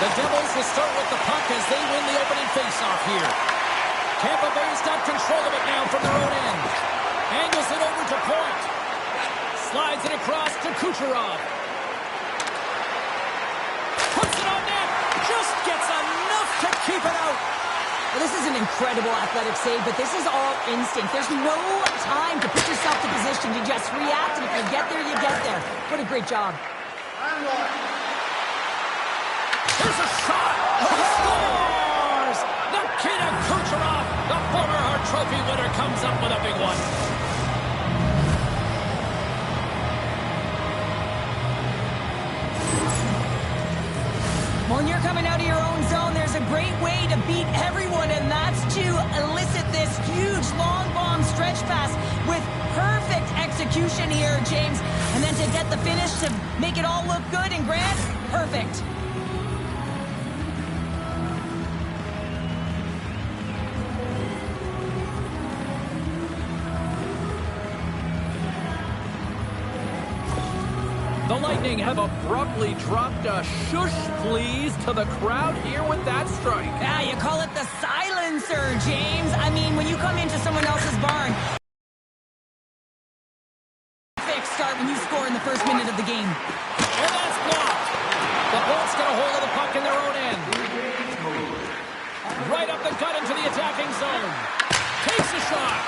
The Devils will start with the puck as they win the opening faceoff here. Tampa Bay's got control of it now from their own end. Angles it over to Point. Slides it across to Kucherov. Puts it on net. Just gets enough to keep it out. Well, this is an incredible athletic save, but this is all instinct. There's no time to put yourself to position. You just react, and if you get there, you get there. What a great job. Here's a shot. He scores! Nikita Kucherov, the former Hart Trophy winner, comes up with a big one. When you're coming out of your own zone, there's a great way to beat everyone, and that's to elicit this huge long bomb stretch pass with perfect execution here, James. And then to get the finish to make it all look good, and Grant, perfect. The Lightning have abruptly dropped a shush please to the crowd here with that strike. Yeah, you call it the silencer, James. I mean, when you come into someone else's barn, perfect start when you score in the first minute of the game. And that's blocked. The Bolts get a hold of the puck in their own end. Right up the gut into the attacking zone. Takes a shot.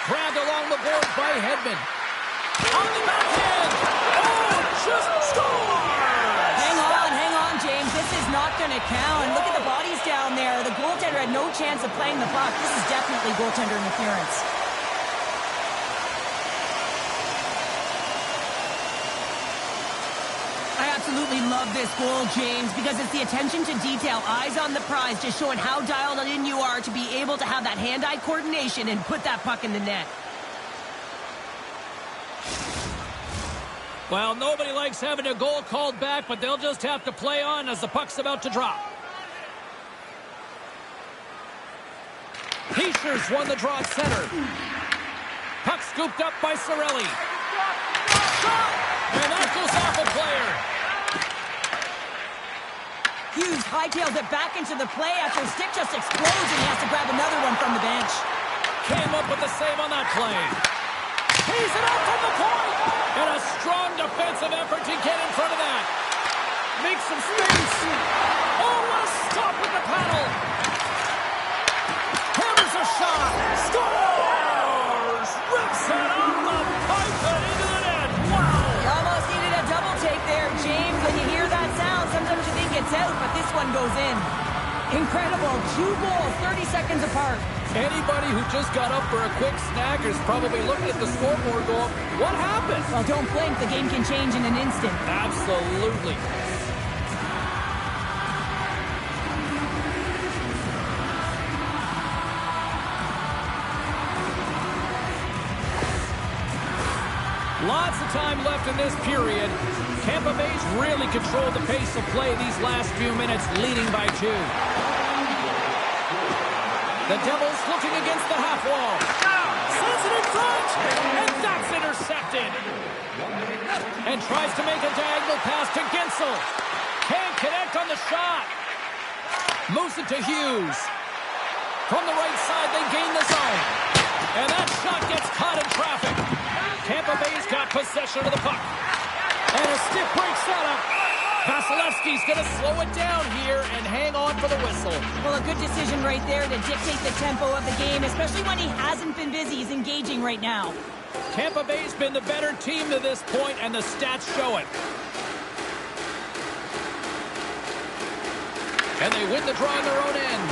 Grabbed along the boards by Hedman. On the backhand. Oh, just scores! Hang on, James. This is not going to count. Look at the bodies down there. The goaltender had no chance of playing the puck. This is definitely goaltender interference. I absolutely love this goal, James, because it's the attention to detail, eyes on the prize, just showing how dialed in you are to be able to have that hand-eye coordination and put that puck in the net. Well, nobody likes having a goal called back, but they'll just have to play on as the puck's about to drop. Heischer's won the draw at center. Puck scooped up by Cirelli. And that goes off a player. Hughes hightails it back into the play after his stick just explodes, and he has to grab another one from the bench. Came up with the save on that play. He's it out from the point. And a strong defensive effort to get in front of that. Makes some space. Oh, what a stop with the paddle. Hammers a shot. Scores! Rips it off the pipe and into the net. Wow! You almost needed a double take there, James. When you hear that sound, sometimes you think it's out, but this one goes in. Incredible. 2 goals, 30 seconds apart. Anybody who just got up for a quick snack is probably looking at the scoreboard going, what happened? Well, don't blink. The game can change in an instant. Absolutely. Lots of time left in this period. Tampa Bay's really controlled the pace of play these last few minutes, leading by 2. The Devils looking against the half wall. Sends it in front, and that's intercepted. And tries to make a diagonal pass to Gensel. Can't connect on the shot. Moves it to Hughes. From the right side, they gain the zone. And that shot gets caught in traffic. Tampa Bay's got possession of the puck. And a stiff break setup. Vasilevsky's going to slow it down here and hang on for the whistle. Well, a good decision right there to dictate the tempo of the game, especially when he hasn't been busy. He's engaging right now. Tampa Bay's been the better team to this point, and the stats show it. And they win the draw on their own end.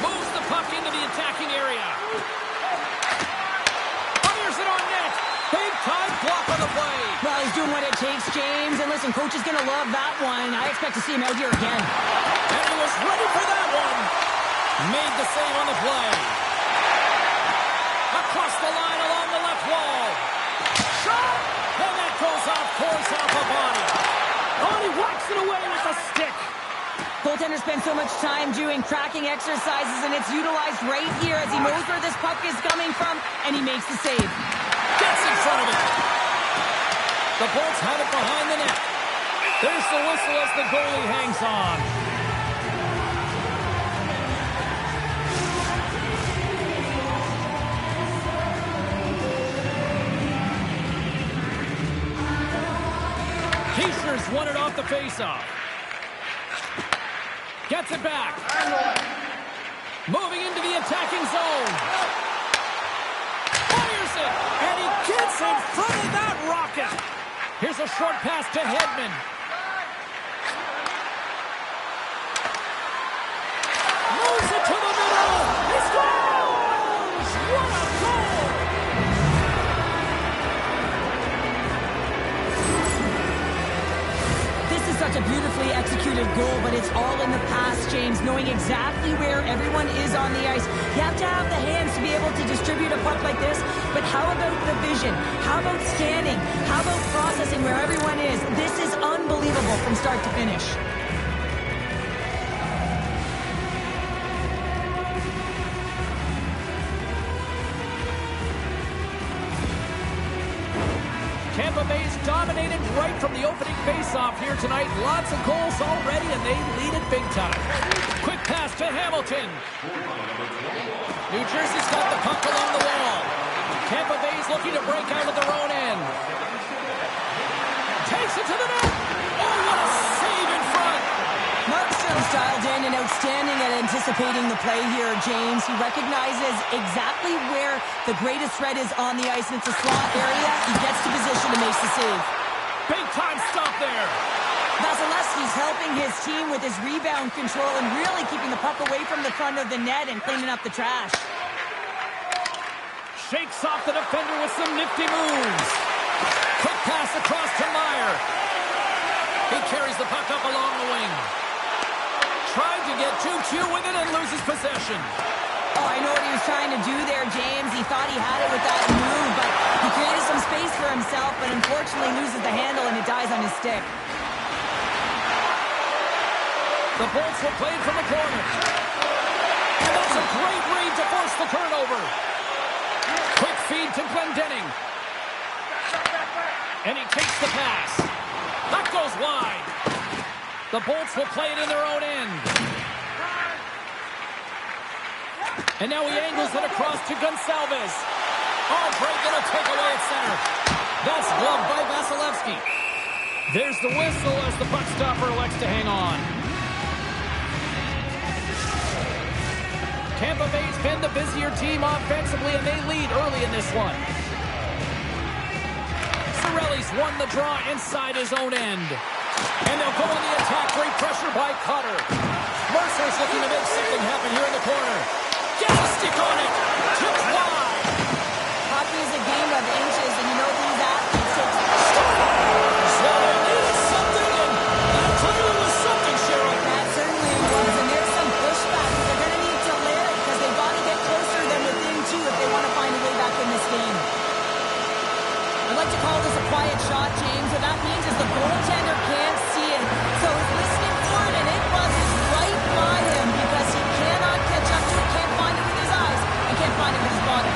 Moves the puck into the attacking area. Fires it on net. Big time block on the play. Well, he's doing what it takes, James. And listen, coach is going to love that one. I expect to see him out here again. And he was ready for that one. Made the save on the play. Across the line along the left wall. Shot! And that goes off course off a body. Oh, he whacks it away with a stick. Goaltender spends so much time doing tracking exercises, and it's utilized right here as he knows where this puck is coming from, and he makes the save. Gets in front of it. The Bolts have it behind the net. There's the whistle as the goalie hangs on. Keisher's won it off the faceoff. Gets it back. Moving into the attacking zone. Fires it. And he gets in front of that rocket. Here's a short pass to Hedman. Moves it to the middle. He scores! What a goal! This is such a beautifully executed goal, but it's all in the pass, James, knowing exactly where everyone is on the ice. You have to have the hands to be able to distribute a puck like this, but how about the vision? How about scanning? How about processing where everyone is? This is unbelievable from start to finish. Tampa Bay's dominated right from the opening faceoff here tonight. Lots of goals already, and they lead it big time. Quick pass to Hamilton. New Jersey's got the puck along the wall. Tampa Bay's looking to break out at their own end. Takes it to the net. Oh, what a save in front. Markstrom's dialed in and outstanding at anticipating the play here, James. He recognizes exactly where the greatest threat is on the ice, and it's a slot area. He gets to position and makes the save. Big time stop there. Vasilevsky's helping his team with his rebound control and really keeping the puck away from the front of the net and cleaning up the trash. Shakes off the defender with some nifty moves. Quick pass across to Meyer. He carries the puck up along the wing. Tried to get 2-2 with it and loses possession. Oh, I know what he was trying to do there, James. He thought he had it with that move, but he created some space for himself, but unfortunately loses the handle and it dies on his stick. The Bolts were played from the corner. And that's a great read to force the turnover. Quick feed to Glendening. And he takes the pass. That goes wide. The Bolts will play it in their own end. And now he angles it across to Gonsalves. Oh, great little takeaway at center. That's gloved by Vasilevsky. There's the whistle as the puck stopper elects to hang on. Tampa Bay's been the busier team offensively, and they lead early in this one. Cirelli's won the draw inside his own end. And they'll go on the attack. Great pressure by Cutter. Mercer's looking to make something happen here in the corner. Get a stick on it. Took wide. Hockey is a game of inches, and you know these athletes take scores. So they needed something, and that clearly was something, Cheryl. That certainly was, and there's some pushback. They're going to need to live because they've got to get closer than within two if they want to find a way back in this game. I'd like to call this a quiet shot, James. What that means is the goaltender can't see it. So he's listening for it, and it buzzes right by him because he cannot catch up to it, can't find it with his eyes, and can't find it with his body.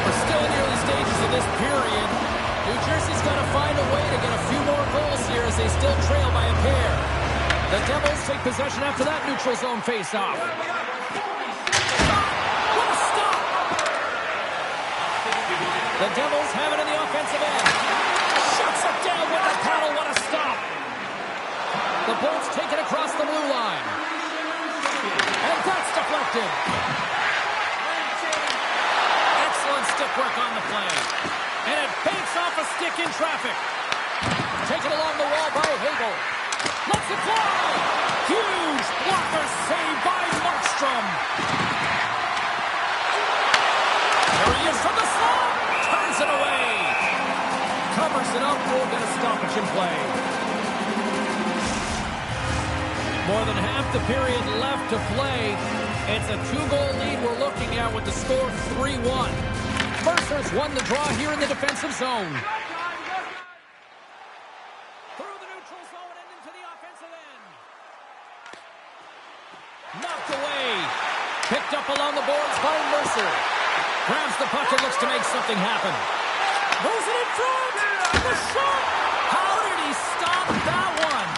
We're still in the early stages of this period. New Jersey's got to find a way to get a few more goals here as they still trail by a pair. The Devils take possession after that neutral zone face-off. What a stop! The Devils have it in the offensive end. Shuts it down with the paddle. What a stop! The Bolts take it across the blue line. And that's deflected. Excellent stick work on the play. And it banks off a stick in traffic. Taken along the wall by Hagel. Lets it fly! Huge blocker save by Markstrom. There he is from the slot. Turns it away. Covers it up. We'll get a stoppage in play. More than half the period left to play. It's a 2-goal lead we're looking at with the score 3-1. Mercer's won the draw here in the defensive zone. Knocked away. Picked up along the boards by Mercer. Grabs the puck and looks to make something happen. Goes it in front. The shot. How did he stop that one?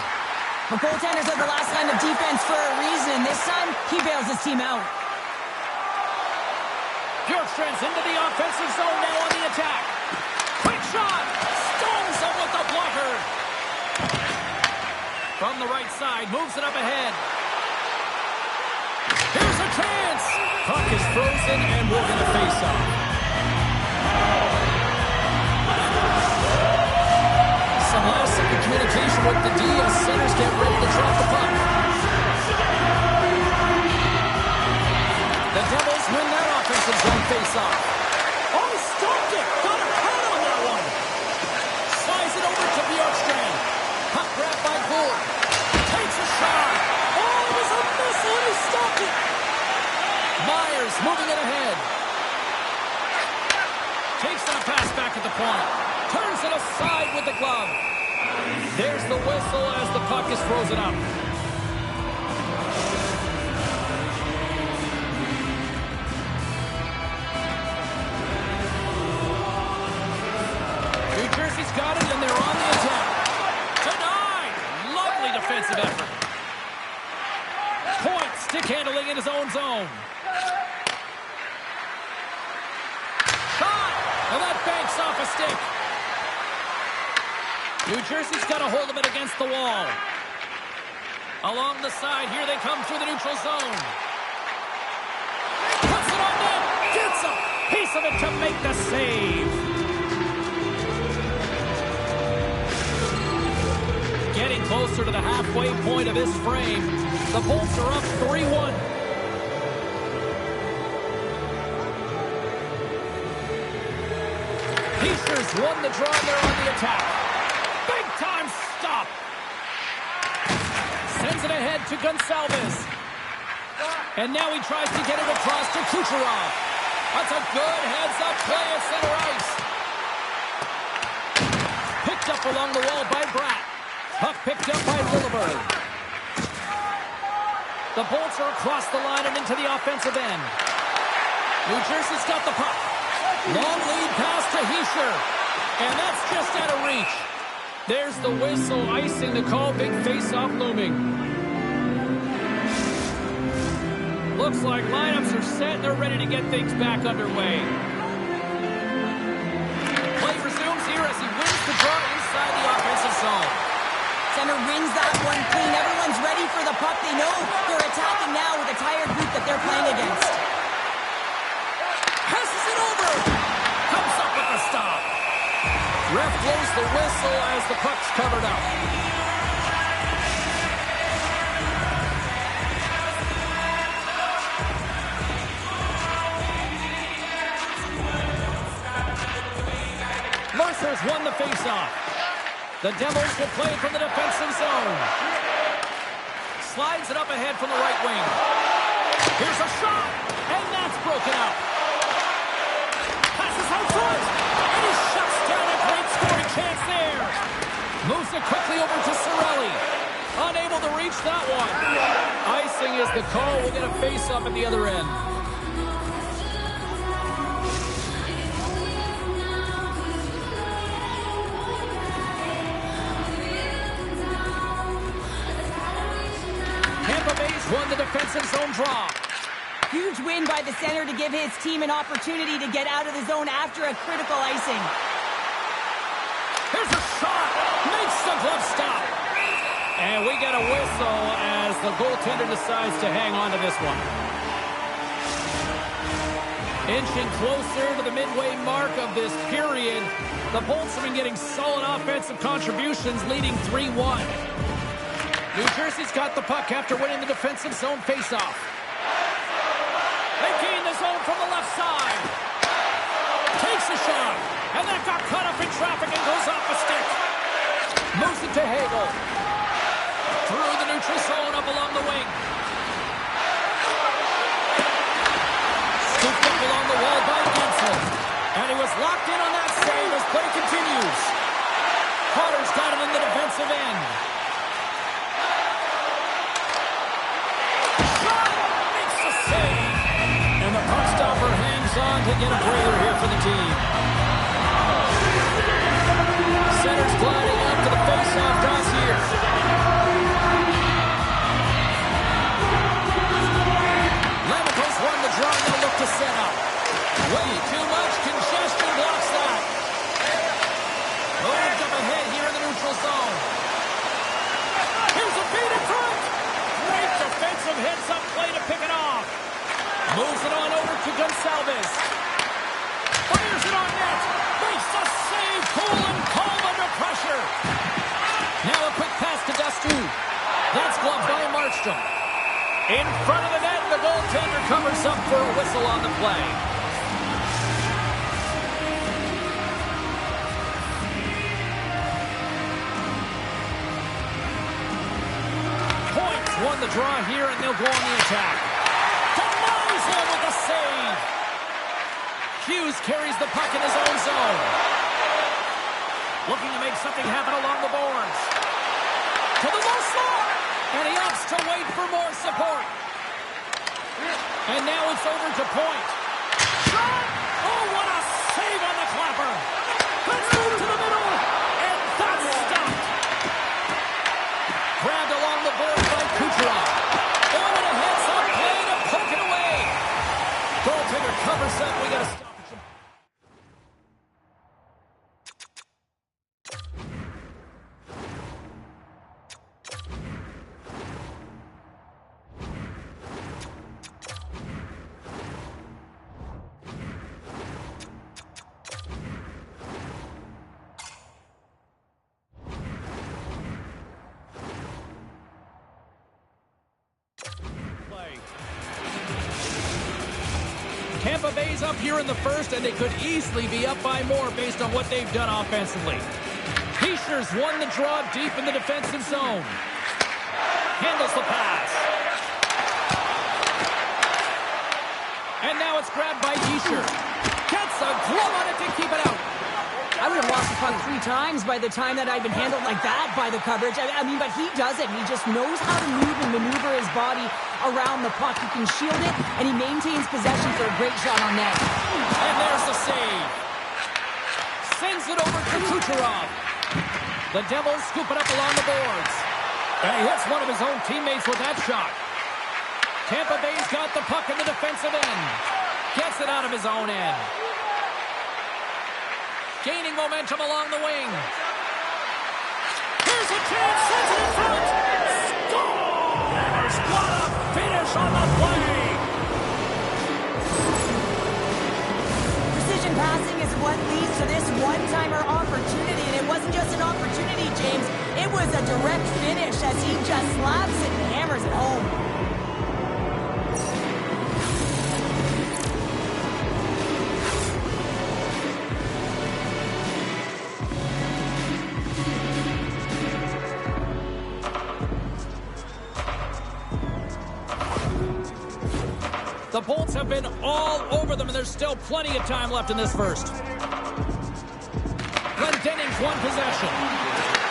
The goaltender's at the last line of defense for a reason. This time, he bails his team out. Bjorkstrand's into the offensive zone now on the attack. Quick shot. Stones him with the blocker. From the right side, moves it up ahead. Here's a chance. Puck is frozen, and we're going to face off. Some last-second communication with the D as centers get ready to drop the puck. The Devils win that offensive zone face-off. Oh, he stopped it. Got a head on that one. Slides it over to Bjorkstrand. Puck grabbed by Gould. Takes a shot. Oh, it was a missile, and he stopped it. Myers moving it ahead. Takes that pass back at the point. Turns it aside with the glove. There's the whistle as the puck is frozen up. New Jersey's got it, and they're on the attack. Denied. Lovely defensive effort. Point stick handling in his own zone. Shot! And that banks off a stick. New Jersey's got a hold of it against the wall. Along the side, here they come through the neutral zone. Puts it on net. Gets a piece of it to make the save. Getting closer to the halfway point of this frame. The Bolts are up 3-1. Heischer's won the draw, and they're on the attack. Big-time stop. Sends it ahead to Gonçalves. And now he tries to get it across to Kucherov. That's a good heads-up play at center ice. Picked up along the wall by Bratt. Puck picked up by Lilleberg. The Bolts are across the line and into the offensive end. New Jersey's got the puck. Long lead pass to Hischer. And that's just out of reach. There's the whistle, icing the call. Big face-off looming. Looks like lineups are set. They're ready to get things back underway. Play resumes here as he wins the draw inside the offensive zone. Center wins that one clean. Everyone's ready for the puck. They know they're attacking now with a tired group that they're playing against. Passes it over. Comes up with the stop. Ref blows the whistle as the puck's covered up. Mercer's won the faceoff. The Devils will play from the defensive zone. Slides it up ahead from the right wing. Here's a shot, and that's broken up. Passes out front, and he shuts down a great scoring chance there. Moves it quickly over to Cirelli. Unable to reach that one. Icing is the call. We'll get a face-off at the other end. Tampa Bay's won the defensive zone draw. Huge win by the center to give his team an opportunity to get out of the zone after a critical icing. Here's a shot. Makes the glove stop. And we get a whistle as the goaltender decides to hang on to this one. Inching closer to the midway mark of this period, the Bolts have been getting solid offensive contributions, leading 3-1. New Jersey's got the puck after winning the defensive zone faceoff. They gain the zone from the left side. Takes a shot, and that got caught up in traffic and goes off a stick. Moves it to Hagel. Through the neutral zone up along the wing. Scooped up along the wall by Gensel. And he was locked in on that save as play continues. Potter's got him in the defensive end. Shot! Makes the save. moves on to get a breather here for the team. Center's gliding up to the face-off toss here. Lemicos won the draw, and they'll look to set up. Way too much congestion blocks that. Moved up ahead here in the neutral zone. Here's a beat in front. Great defensive heads-up play to pick it off. Moves it on over to Gonçalves. Fires it on net. Makes the save. Cool and calm under pressure. Now a quick pass to Dastu. That's gloved by Markstrom. In front of the net, the goaltender covers up for a whistle on the play. Points won the draw here, and they'll go on the attack. Denies him with a save. Hughes carries the puck in his own zone. Looking to make something happen along the boards. To the low slot. And he opts to wait for more support. And now it's over to Point. Shot! Oh, what a save on the clapper. Let's move to the middle. And that's stopped. Grabbed along the board by Kucherov. On and a heads-up play to poke it away. Goaltender covers up. We got to stop. Tampa Bay's up here in the first, and they could easily be up by more based on what they've done offensively. Heischer's won the draw deep in the defensive zone. Handles the pass. And now it's grabbed by Heischer. Gets a glove on it to keep it out. I would have lost the puck 3 times by the time that I'd been handled like that by the coverage. I mean, but he does it. He just knows how to move and maneuver his body around the puck. He can shield it, and he maintains possession for a great shot on net. And there's the save. Sends it over to Kucherov. The Devils scoop it up along the boards. And he hits one of his own teammates with that shot. Tampa Bay's got the puck in the defensive end. Gets it out of his own end. Gaining momentum along the wing. Here's a chance. Sends it in front. Scores! What a finish on the play. Precision passing is what leads to this one-timer opportunity. And it wasn't just an opportunity, James. It was a direct finish as he just slaps it and hammers it home. The Bolts have been all over them, and there's still plenty of time left in this first. Glendening's won possession.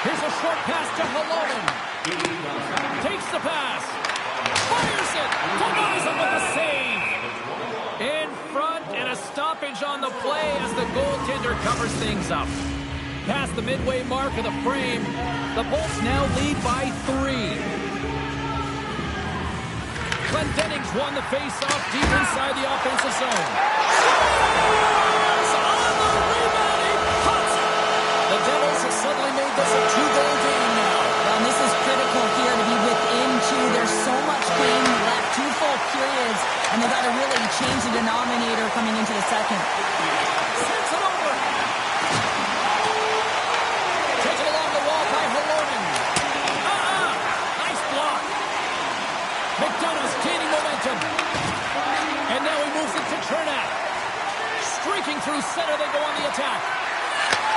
Here's a short pass to Halonen. Takes the pass. Fires it. Denies him with a save. In front, and a stoppage on the play as the goaltender covers things up. Past the midway mark of the frame, the Bolts now lead by 3. Glendening's won the face-off deep inside the offensive zone. Scores on the rebound. He puts it. The Devils have suddenly made this a 2-goal game now. Well, this is critical here to be within 2. There's so much game left, 2 full periods, and they got to really change the denominator coming into the second. Sends it over. Taken along the wall by Halonen. Nice block. McDonough's gaining momentum. And now he moves it to Chernak. Streaking through center, they go on the attack.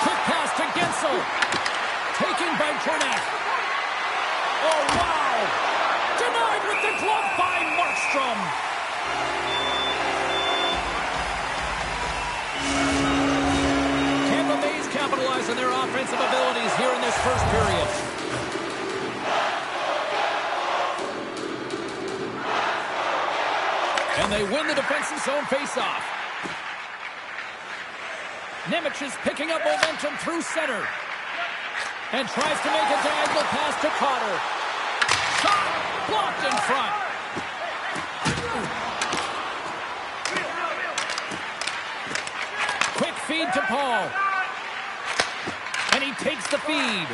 Quick pass to Gensel. Taken by Chernak. Oh, wow. Denied with the glove by Markstrom. Tampa Bay's capitalized on their offensive abilities here in this first period. And they win the defensive zone faceoff. Nemec is picking up momentum through center. And tries to make a diagonal pass to Cotter. Shot blocked in front. Quick feed to Paul. And he takes the feed.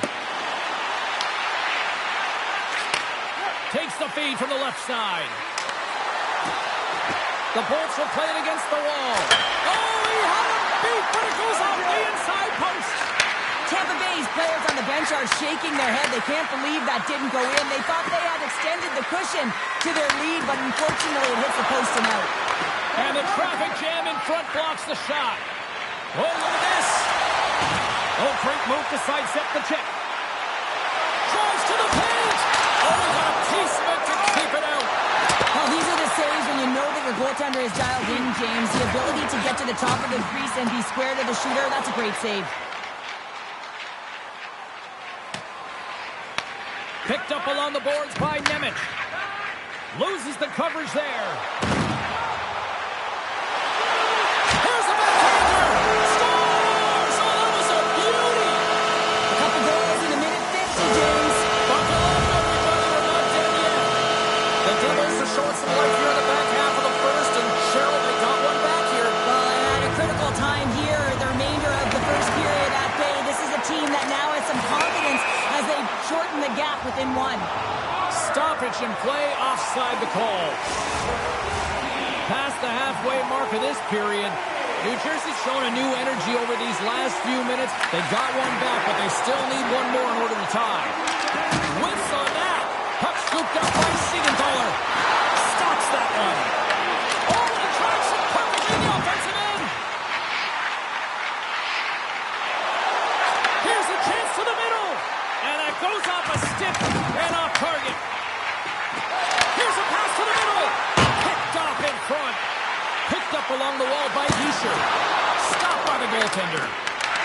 Takes the feed from the left side. The Bolts will play it against the wall. Oh, he had him beat, but it goes off the inside post. Tampa Bay's players on the bench are shaking their head. They can't believe that didn't go in. They thought they had extended the cushion to their lead, but unfortunately it hits the post and out. And the traffic jam in front blocks the shot. Oh, look at this. Oh, great move to sidestep the check. Drives to the paint. Oh, he got a piece of it to keep it out. Well, these are the saves when you know that your goaltender is dialed in, James. The ability to get to the top of the crease and be square to the shooter, that's a great save. Picked up along the boards by Nemec. Loses the coverage there. Here's a backhander. Scores! Oh, that was a beauty. A couple goals in a minute 50, James. Buckle up, everybody. We're not dead yet. The Devils are showing some life here in the back half of the first, and Cheryl, they got one back here. Well, at a critical time here, the remainder of the first period at bay, this is a team that now has some confidence as they shorten the gap within one. Stoppage in play, offside the call. Past the halfway mark of this period, New Jersey's shown a new energy over these last few minutes. They got one back, but they still need one more in order to tie. Whiffs on that. Puck scooped up by Siegenthaler. Stops that one. Oh, and he tries to perfectly in the offensive end. Here's a chance to the middle. And that goes off a stick and off target. Here's a pass to the middle. Picked off in front. Picked up along the wall by Hischer. Stopped by the goaltender.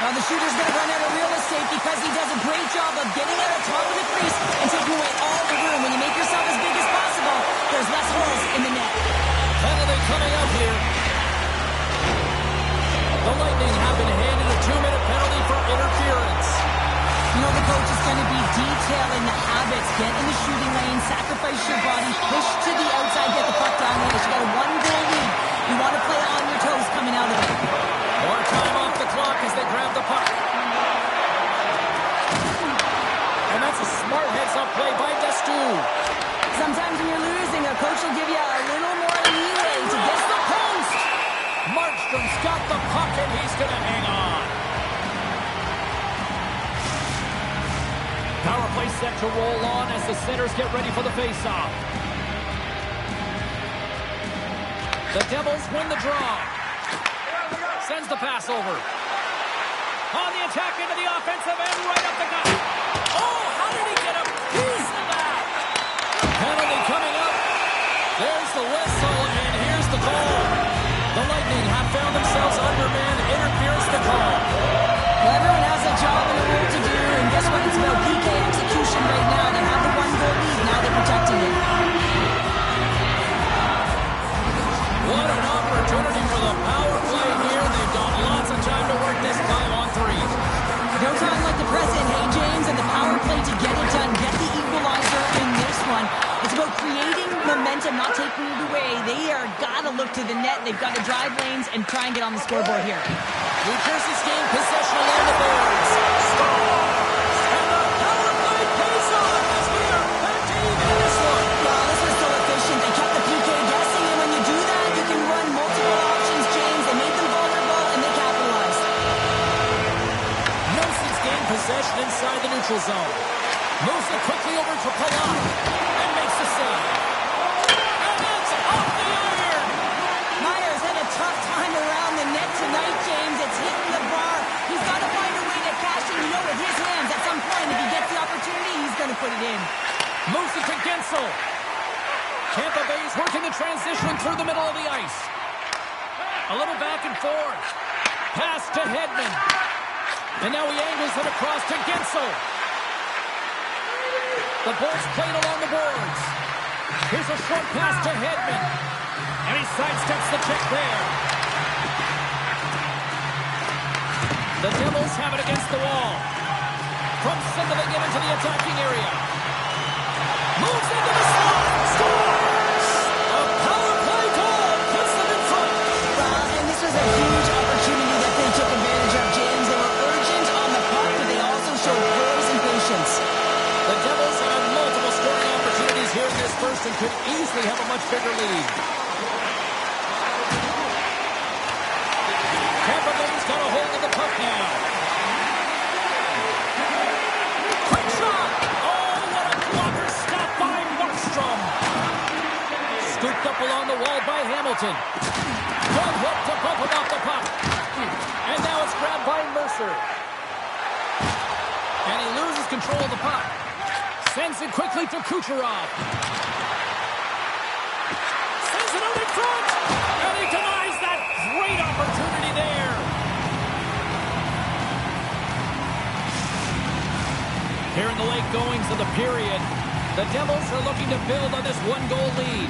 Now the shooter's going to run out of real estate because he does a great job of getting at the top of the crease and taking away all the room. When you make yourself as big as possible, there's less holes in the net. Penalty coming up here. The Lightning have been handed a 2-minute penalty for interference. You know the coach is going to be detailing the habits. Get in the shooting lane, sacrifice your body, push to the outside, get the puck down the ice. You got a 1-goal lead. You want to play on your toes coming out of it. More time off the clock as they grab the puck. And that's a smart heads-up play by Destu. Sometimes when you're losing, a coach will give you a little more leeway to get the post. Markstrom's got the puck and he's going to hang on. Power play set to roll on as the centers get ready for the face-off. The Devils win the draw. Sends the pass over. On the attack into the offensive end, right up the gut. Oh, how did he get a piece of that? Penalty coming up. There's the whistle, and here's the goal. The Lightning have found themselves undermanned. Interference the call. Well, everyone has a job and a role to do, and guess what? It's about PK execution right now. They have the 1-goal lead. Now they're protecting it. What an opportunity for the power play here. They've got lots of time to work this time on 3. No time like the present, hey, James, and the power play to get it done. Get the equalizer in this one. It's about creating momentum, not taking it away. They are got to look to the net. They've got to drive lanes and try and get on the scoreboard here. New Jersey's gained possession along the boards. And the power play pays off as we are back to even in this one. Well, this was so efficient. They kept the PK guessing, and when you do that, you can run multiple options, James. They made them vulnerable, and they capitalized. Nelson's gained possession inside the neutral zone. Moves it quickly over to Palat and makes the save. And it's off the iron. Myers had a tough time around the net tonight, James. It's hitting the bar. He's got to find a way to cash in. You know, with his hands, at some point, if he gets the opportunity, he's going to put it in. Moves it to Gensel. Tampa Bay's working the transition through the middle of the ice. A little back and forth. Pass to Hedman. And now he angles it across to Gensel. The Bolts played along the boards. Here's a short pass to Hedman. And he sidesteps the check there. The Devils have it against the wall. From center, they get into the attacking area. Moves into the slot. Scores! A power play goal puts them in front. And this was a huge opportunity that they took advantage of, James. They were urgent on the puck, but they also showed poise and patience. The Devils have multiple scoring opportunities here in this first and could easily have a much bigger lead. Tampa Bay's got a hold of the puck now. Quick shot! Oh, what a blocker stop by Markstrom. Scooped up along the wall by Hamilton. Good hook to bump him off the puck. And now it's grabbed by Mercer. And he loses control of the puck. Sends it quickly to Kucherov. Sends it out in front. And he denies that great opportunity there. Here in the late goings of the period, the Devils are looking to build on this one-goal lead.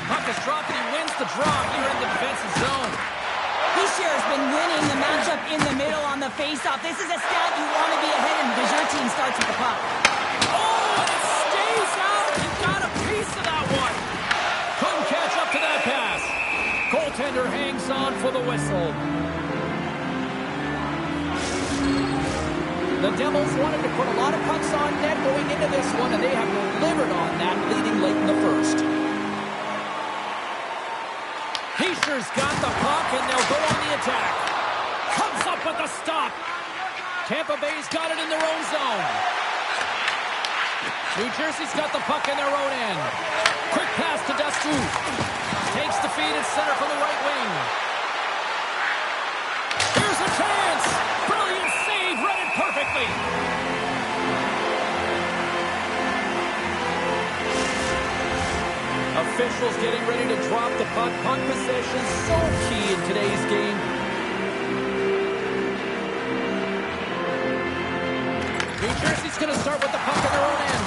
Puck is dropped and he wins the draw here in the defensive zone. He sure has been winning the matchup in the middle on the faceoff. This is a stat you want to be ahead in because your team starts with the puck. Oh, and it stays out. He got a piece of that one. Couldn't catch up to that pass. Goaltender hangs on for the whistle. The Devils wanted to put a lot of pucks on net going into this one, and they have delivered on that, leading late in the first. Heischer's got the puck, and they'll go on the attack. Comes up with the stop. Tampa Bay's got it in their own zone. New Jersey's got the puck in their own end. Quick pass to Dustu. Takes the feed at center from the right wing. Here's a chance. Brilliant save, read it perfectly. Officials getting ready to drop the puck. Puck possession so key in today's game. New Jersey's going to start with the puck in their own end.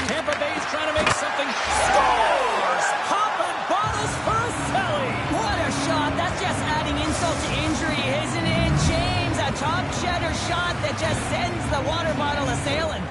Tampa Bay's trying to make something. Scores! Poppin' bottles for a Selly. What a shot. That's just adding insult to injury, isn't it, James? A top cheddar shot that just sends the water bottle a-sailing.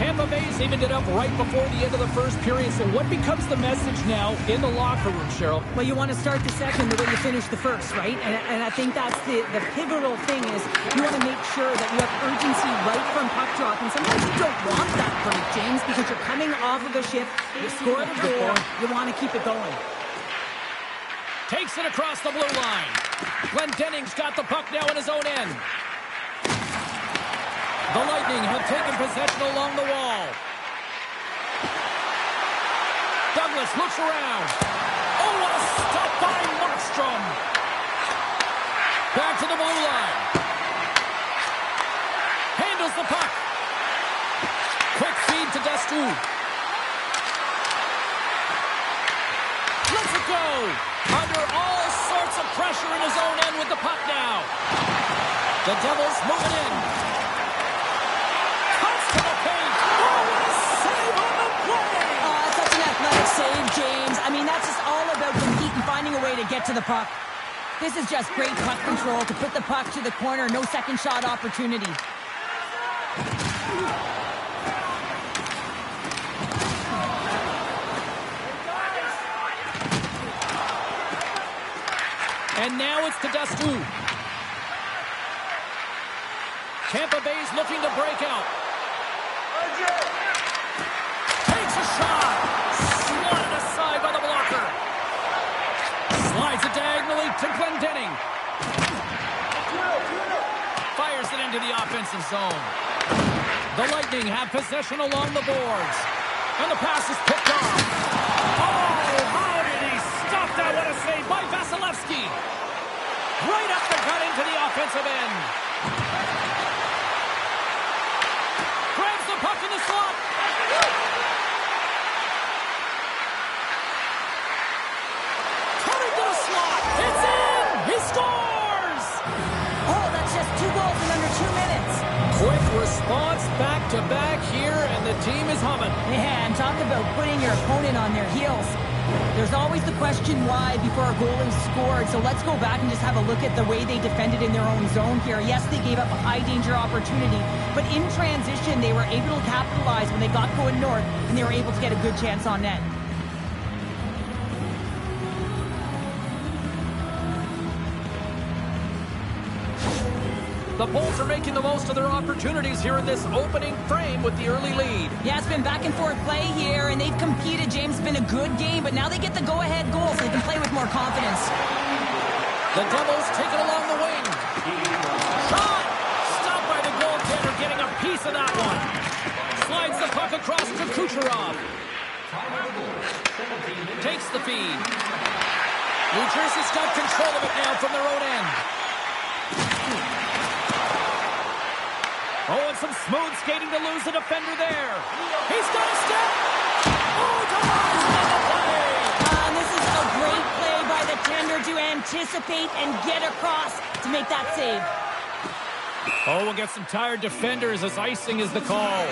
Tampa Bay's evened it up right before the end of the first period. So what becomes the message now in the locker room, Cheryl? Well, you want to start the second the way you finish the first, right? And I think that's the pivotal thing is you want to make sure that you have urgency right from puck drop. And sometimes you don't want that break, James, because you're coming off of a shift. You scored a goal. You want to keep it going. Takes it across the blue line. Glendening's got the puck now in his own end. The Lightning have taken possession along the wall. Douglas looks around. Oh, what a stop by Markstrom. Back to the blue line. Handles the puck. Quick feed to Dustu. Lets it go. Under all sorts of pressure in his own end with the puck now. The Devils moving in. Save, James. I mean, that's just all about competing, finding a way to get to the puck. This is just great puck control to put the puck to the corner. No second shot opportunity. And now it's to Dustu. Tampa Bay's looking to break out. Takes a shot. Slotted aside by the blocker. Slides it diagonally to Glendening. Fires it into the offensive zone. The Lightning have possession along the boards. And the pass is picked off. Oh, how did he stop that? What a save by Vasilevsky. Right up the gut into the offensive end. Grabs the puck in the slot. Cutting to the slot. It's in. He scores. Oh, that's just 2 goals in under 2 minutes. Quick response back-to-back here, and the team is humming. Yeah, and talk about putting your opponent on their heels. There's always the question why before a goal is scored, so let's go back and just have a look at the way they defended in their own zone here. Yes, they gave up a high-danger opportunity, but in transition, they were able to capitalize when they got going north, and they were able to get a good chance on net. The Bolts are making the most of their opportunities here in this opening frame with the early lead. Yeah, it's been back and forth play here, and they've competed. James, it's been a good game, but now they get the go-ahead goal, so they can play with more confidence. The Devils take it along the wing. Shot! Stopped by the goaltender, getting a piece of that one. Slides the puck across to Kucherov. Takes the feed. New Jersey's got control of it now from their own end. Oh, and some smooth skating to lose the defender there. He's got a step. Oh, Tavares on the play. And this is a great play by the tender to anticipate and get across to make that save. Oh, we'll get some tired defenders as icing is the call.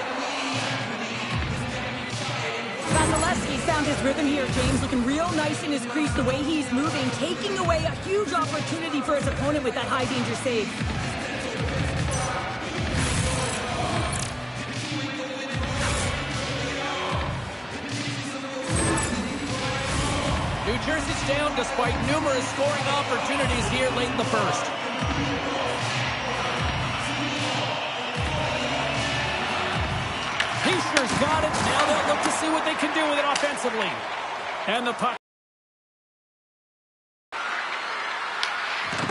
Vasilevsky's found his rhythm here, James. Looking real nice in his crease the way he's moving, taking away a huge opportunity for his opponent with that high-danger save. New Jersey's down despite numerous scoring opportunities here late in the first. Heischer's got it. Now they'll look to see what they can do with it offensively. And the puck.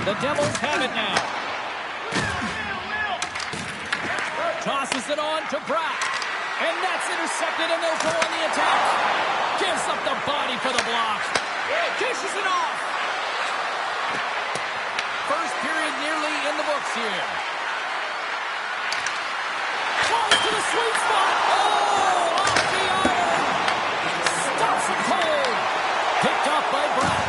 The Devils have it now. Tosses it on to Bratt. And that's intercepted, and they'll go on the attack. Gives up the body for the block. Dishes it off. First period nearly in the books here. Falls to the sweet spot. Oh, off the iron. Stops it cold. Picked up by Bratt.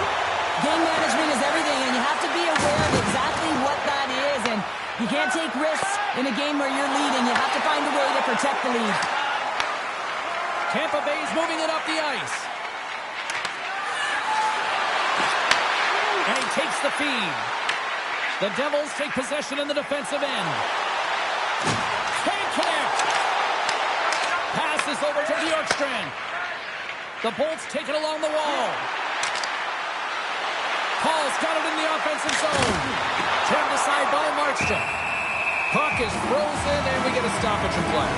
Game management is everything, and you have to be aware of exactly what that is. And you can't take risks in a game where you're leading. You have to find a way to protect the lead. Tampa Bay's moving it up the ice. And he takes the feed. The Devils take possession in the defensive end. Can't connect. Passes over to Bjorkstrand. The Bolts take it along the wall. Paul's got it in the offensive zone. Turned aside by Markstrom. Puck is frozen, and we get a stoppage of play.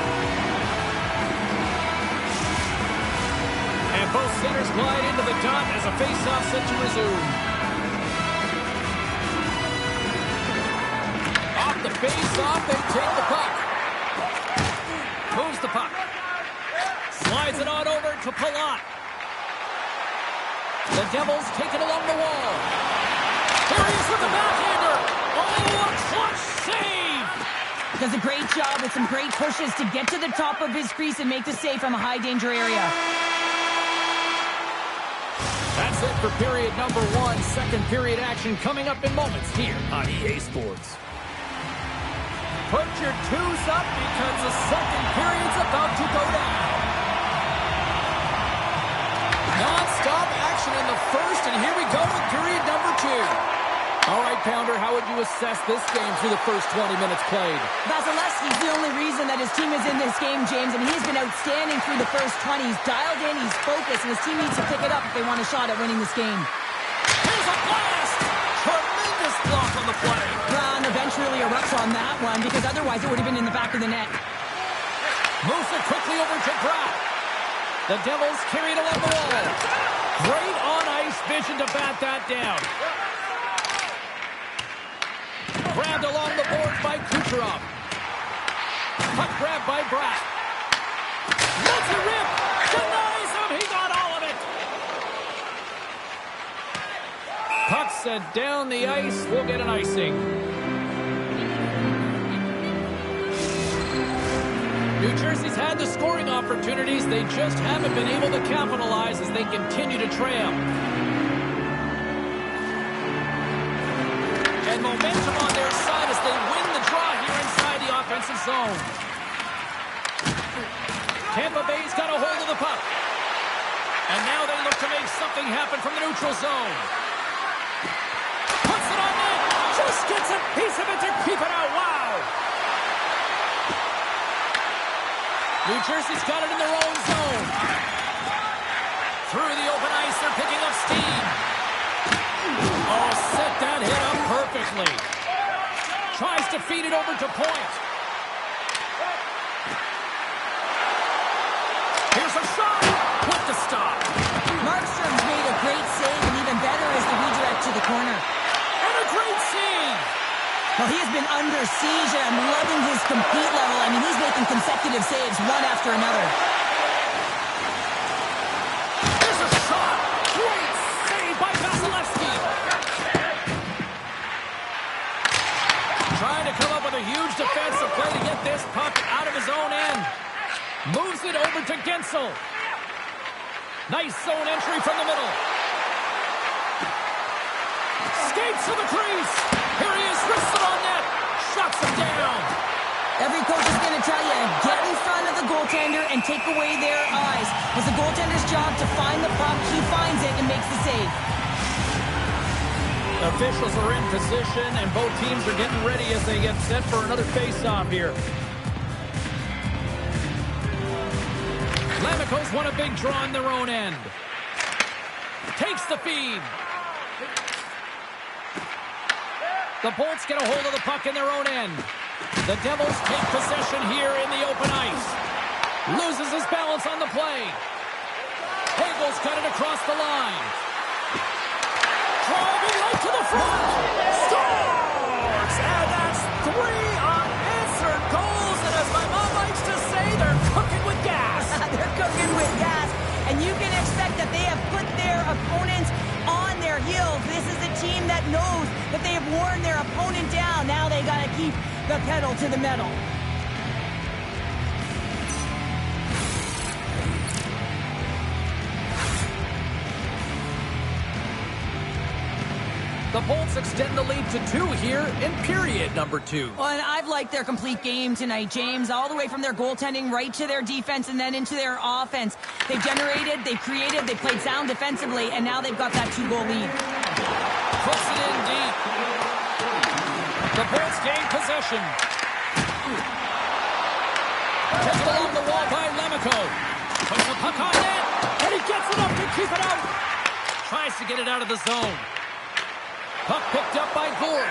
And both centers glide into the dot as a face-off set to resume. Off the face-off, they take the puck. Moves the puck. Slides it on over to Palat. The Devils take it along the wall. Here he is with the backhander. Oh, a clutch save! Does a great job with some great pushes to get to the top of his crease and make the save from a high-danger area. That's it for period number one. Second period action coming up in moments here on EA Sports. Put your twos up because the second period's about to go down. Non-stop action in the first, and here we go with period number two. All right, Pounder, how would you assess this game through the first 20 minutes played? Vasilevsky's the only reason that his team is in this game, James, and he's been outstanding through the first 20. He's dialed in, he's focused, and his team needs to pick it up if they want a shot at winning this game. Here's a blast! Tremendous block on the play. Well, and the bench really erupts on that one, because otherwise it would have been in the back of the net. Moves it quickly over to Bratt. The Devils carry it along the wall. Great on-ice vision to bat that down. Grabbed along the boards by Kucherov. Puck grabbed by Bratt. Lets it rip. Denies him. He got all of it. Puck sent down the ice. We'll get an icing. New Jersey's had the scoring opportunities. They just haven't been able to capitalize as they continue to trail. And momentum on their side as they win the draw here inside the offensive zone. Tampa Bay's got a hold of the puck. And now they look to make something happen from the neutral zone. Puts it on net. Just gets a piece of it to keep it out. Wow. New Jersey's got it in their own zone. Through the open ice, they're picking up steam. Oh, set that hit up perfectly. Tries to feed it over to point. Here's a shot with the stop. Markstrom's made a great save, and even better is the redirect to the corner. And a great save. Well, he has been under siege, and I'm loving his compete level. I mean, he's making consecutive saves one after another. There's a shot. Great save by Vasilevsky. Trying to come up with a huge defensive play to get this puck out of his own end. Moves it over to Gensel. Nice zone entry from the middle. Skates to the crease. Here he is, wrists it on net. Shuts him down. Every coach is going to tell you, get in front of the goaltender and take away their eyes. It's the goaltender's job to find the puck. He finds it and makes the save. Officials are in position, and both teams are getting ready as they get set for another face-off here. Lammikos won a big draw in their own end. Takes the feed. The Bolts get a hold of the puck in their own end. The Devils take possession here in the open ice. Loses his balance on the play. Hagel's got it across the line. Driving right to the front. Scores! And that's 3 unanswered goals. And as my mom likes to say, they're cooking with gas. They're cooking with gas. And you can expect that they have put their opponents on their heels. This is a team that knows that they have worn their opponent down. Now they got to keep the pedal to the metal. The Bolts extend the lead to 2 here in period number 2. Well, and I've liked their complete game tonight, James, all the way from their goaltending right to their defense and then into their offense. They generated, they created, they played sound defensively, and now they've got that 2-goal lead. Puts it in deep. The Bolts gain possession. Tipped along the wall by Lammikko. Puts the puck on net, and he gets it up to keep it out. Tries to get it out of the zone. Puck picked up by Gourde.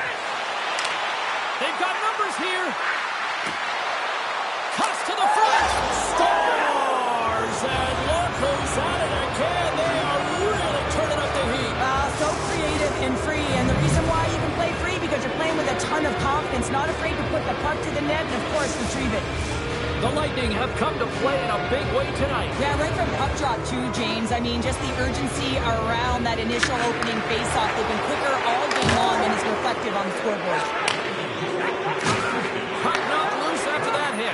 They've got numbers here. Cuts to the front. Scores! And look who's at it again. They are really turning up the heat. So creative and free. And the reason why you can play free, because you're playing with a ton of confidence, not afraid to put the puck to the net and, of course, retrieve it. The Lightning have come to play in a big way tonight. Yeah, right from puck drop too, James. I mean, just the urgency around that initial opening faceoff. They've been quicker all game long, and it's reflective on the scoreboard. Puck knocked loose after that hit.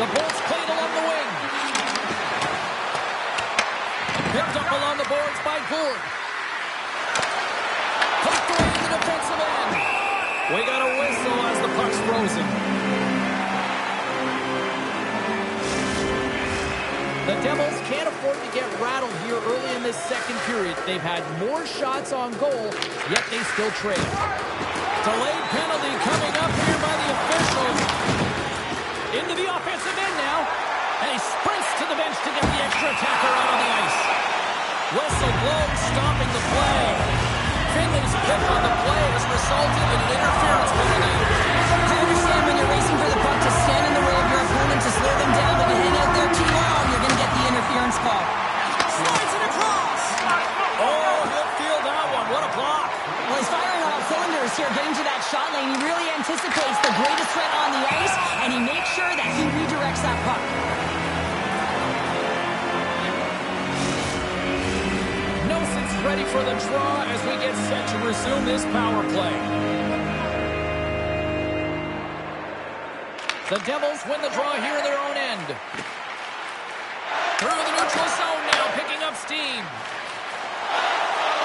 The Bolts played along the wing. Picked up along the boards by Gourde. Pucked away in the defensive end. We got a whistle as the puck's frozen. The Devils can't afford to get rattled here early in this second period. They've had more shots on goal, yet they still trail. Delayed penalty coming up here by the officials. Into the offensive end now. And he sprints to the bench to get the extra attacker out on the ice. Whistle blown, stopping the play. Finley's pick on the play has resulted in an interference penalty. I understand when you're racing for the puck to stand in the way of your opponent to slow them down, but you hang out there too long, you're going to get the interference call. Slides it across. Oh, he'll feel that one. What a block. Well, he's firing on all cylinders here, getting to that shot lane. He really anticipates the greatest threat on the ice, and he makes sure that he redirects that puck. Nelson's ready for the draw as we get set to resume this power play. The Devils win the draw here in their own end. Through the neutral zone now, picking up steam.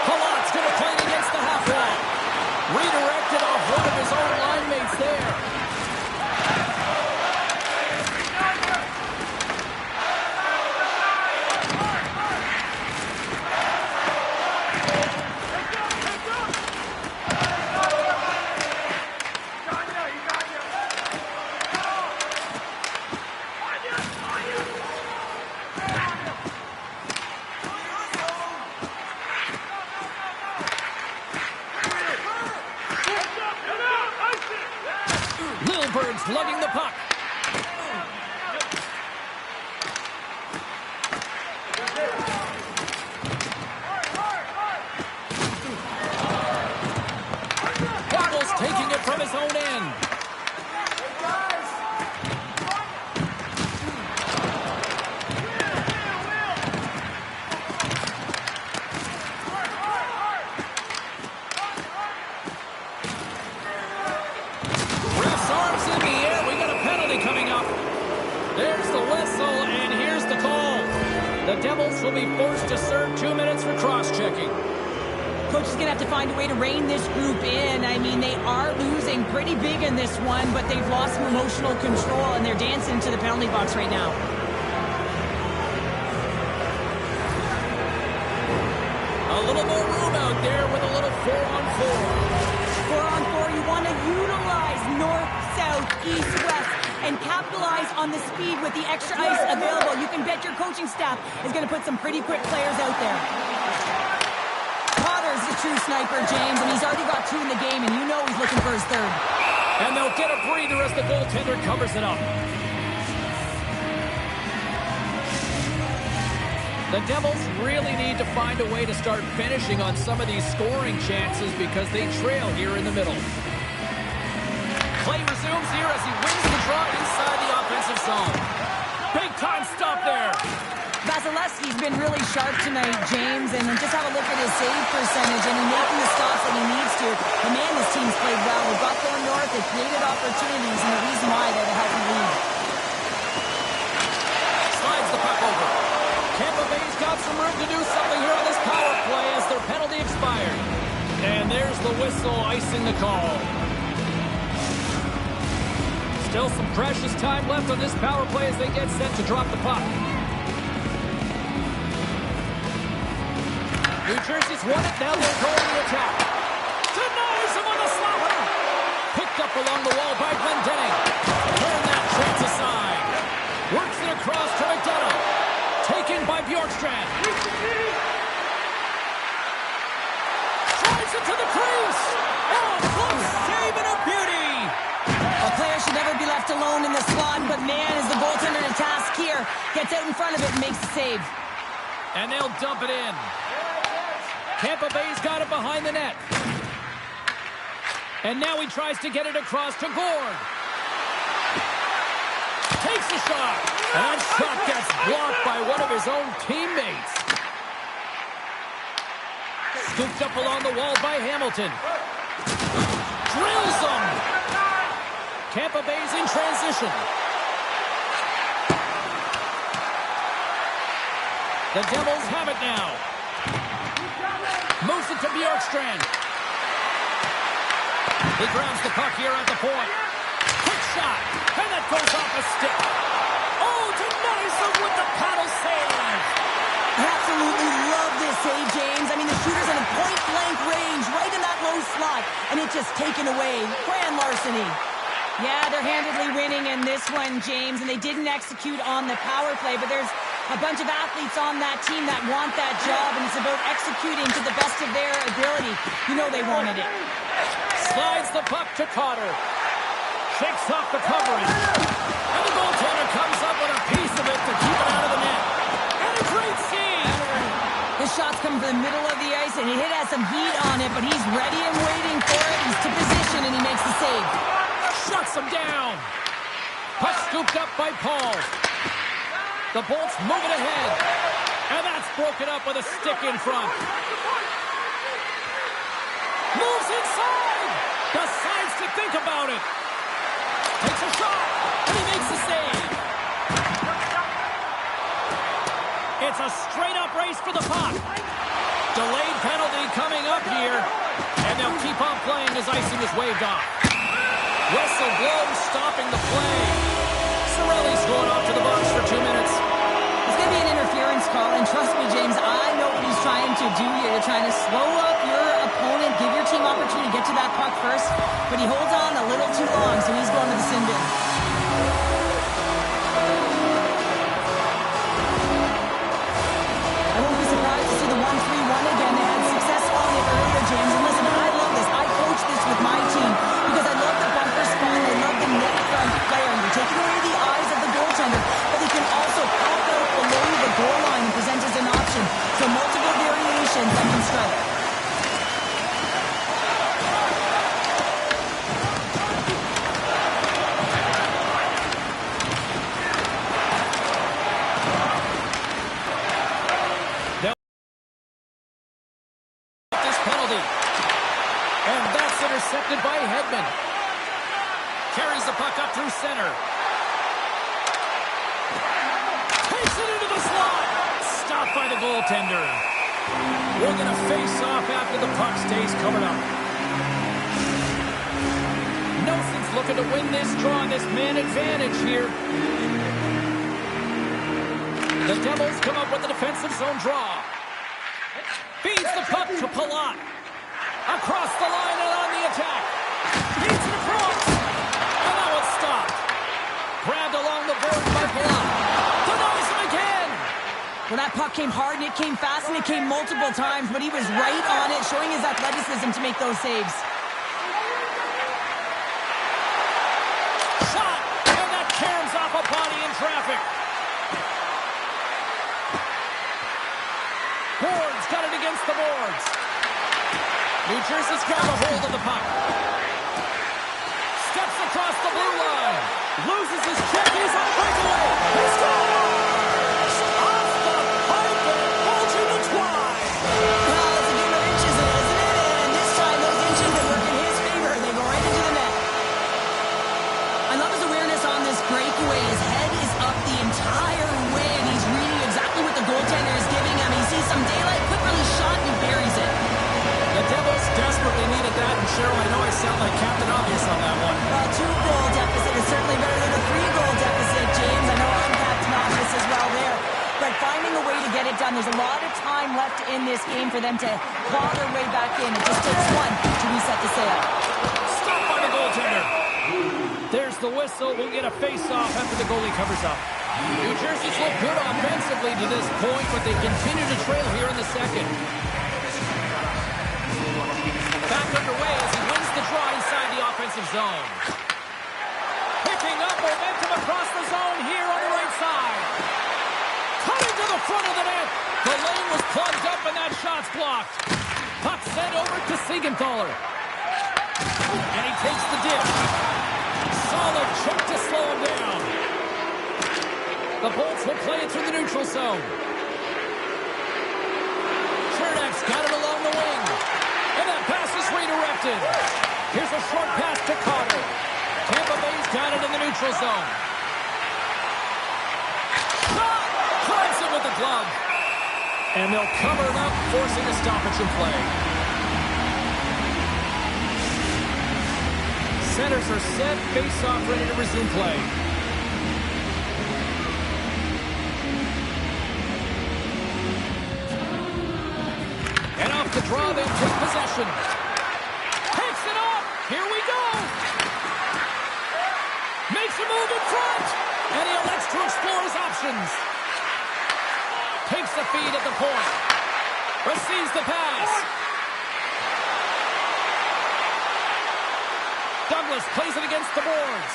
Palat's going to play it against the half wall. Redirected off one of his own line mates there. lugging the puck. Waddle's taking it from his own end. Ref's arms in the air. We got a penalty coming up. There's the whistle, and here's the call. The Devils will be forced to serve 2 minutes for cross-checking. Coach is going to have to find a way to rein this group in. I mean, they are losing pretty big in this one, but they've lost some emotional control, and they're dancing to the penalty box right now. A little more room out there with a little 4-on-4. 4-on-4, you want to utilize north, south, east, west, and capitalize on the speed with the extra ice available. You can bet your coaching staff is going to put some pretty quick players out there. Potter's a true sniper, James, and he's already got 2 in the game, and you know he's looking for his 3rd. And they'll get a breather as the goaltender covers it up. The Devils really need to find a way to start finishing on some of these scoring chances because they trail here in the middle. Play resumes here as he wins the draw inside the offensive zone. Big time stop there. Vasilevsky's been really sharp tonight, James, and just have a look at his save percentage, and he's making the stops that he needs to. The man, his team's played well. They've got going north, they've created opportunities, and the reason why they're the healthy lead. Slides the puck over. Tampa Bay's got some room to do something here on this power play as their penalty expired. And there's the whistle icing the call. Still some precious time left on this power play as they get set to drop the puck. New Jersey's won it, now they're going to attack. Denies him on the slap. Picked up along the wall by Glendening. Turn that chance aside. Works it across to McDonough. Taken by Bjorkstrand. Drives it to the crease. Oh, close save and a beauty. A player should never be left alone in the slot, but man, is the goaltender to task here. Gets out in front of it and makes the save. And they'll dump it in. Tampa Bay's got it behind the net. And now he tries to get it across to Gord. Takes a shot. And that shot gets blocked by one of his own teammates. Scooped up along the wall by Hamilton. Drills him. Tampa Bay's in transition. The Devils have it now. Moves it to Bjorkstrand. He grabs the puck here at the point. Quick shot. And that goes off a stick. Oh, denies him with the paddle save. I absolutely love this save, James. I mean, the shooter's in a point-blank range, right in that low slot, and it's just taken away. Grand larceny. Yeah, they're handedly winning in this one, James, and they didn't execute on the power play, but there's a bunch of athletes on that team that want that job, and it's about executing to the best of their ability. You know they wanted it. Slides the puck to Cotter. Shakes off the coverage. And the goaltender comes up with a piece of it to keep it out of the net. And a great save. The shot's come from the middle of the ice, and it has some heat on it, but he's ready and waiting for it. He's to position, and he makes the save. Shuts him down. Puck scooped up by Paul. The Bolts move it ahead. And that's broken up with a stick in front. Moves inside. Decides to think about it. Takes a shot. And he makes the save. It's a straight-up race for the puck. Delayed penalty coming up here. And they'll keep on playing as icing is waved off. Whistle blows, stopping the play. Cirelli's going off to the box for 2 minutes. It's going to be an interference call, and trust me, James, I know what he's trying to do here. You're trying to slow up your opponent, give your team opportunity to get to that puck first, but he holds on a little too long, so he's going to the sin bin. I won't be surprised to see the 1-3-1 again. They had success on it earlier, James, and listen, I love this. I coach this with my team because I love the bumper spawn, I love the net front. through center. Takes it into the slot. Stopped by the goaltender. We're going to face off after the puck stays covered up. Nelson's looking to win this draw, this man advantage here. The Devils come up with a defensive zone draw. Feeds the puck to Palat. Across the line and on the attack. Feeds it across. And that was stopped. Grabbed along the board by Palat. Denies him again. Well, that puck came hard, and it came fast, and it came multiple times, but he was right on it, showing his athleticism to make those saves. Shot, and that caroms off a body in traffic. Boards got it against the boards. New Jersey's got a hold of the puck. Steps across the blue line. Loses his check, he's on breakaway. He scores! Off the pipe and bulging the twine. Well, it's a game of inches, isn't it? And this time, those inches that work in his favor, they go right into the net. I love his awareness on this breakaway. His head is up the entire way, and he's reading exactly what the goaltender is giving him. He sees some daylight, quick release shot, and he buries it. The Devils desperately needed that, and Cheryl, I know I sound like Captain Obvious on that one. Well, 2-goal deficit is certainly better than a 3-goal deficit, James. I know I'm Captain Obvious as well there. But finding a way to get it done, there's a lot of time left in this game for them to claw their way back in. It just takes one to reset the sail. Stopped by the goaltender. There's the whistle. We'll get a face-off after the goalie covers up. New Jersey's looked good offensively to this point, but they continue to trail here in the second. Back underway as he wins the draw inside the offensive zone. Picking up momentum across the zone here on the right side. Cutting to the front of the net. The lane was plugged up and that shot's blocked. Puck sent over to Siegenthaler. And he takes the dip. Solid check to slow him down. The Bolts will play it through the neutral zone. Chernak's got it along the wing. And that pass is redirected. Here's a short pass to Carter. Tampa Bay's got it in the neutral zone. Shot! Drives it with the glove. And they'll cover it up, forcing a stoppage in play. Centers are set, face-off ready to resume play. And off the draw, they'll take possession. Takes it off. Here we go. Makes a move in front. And he elects to explore his options. Takes the feed at the point. Receives the pass. Douglas plays it against the boards.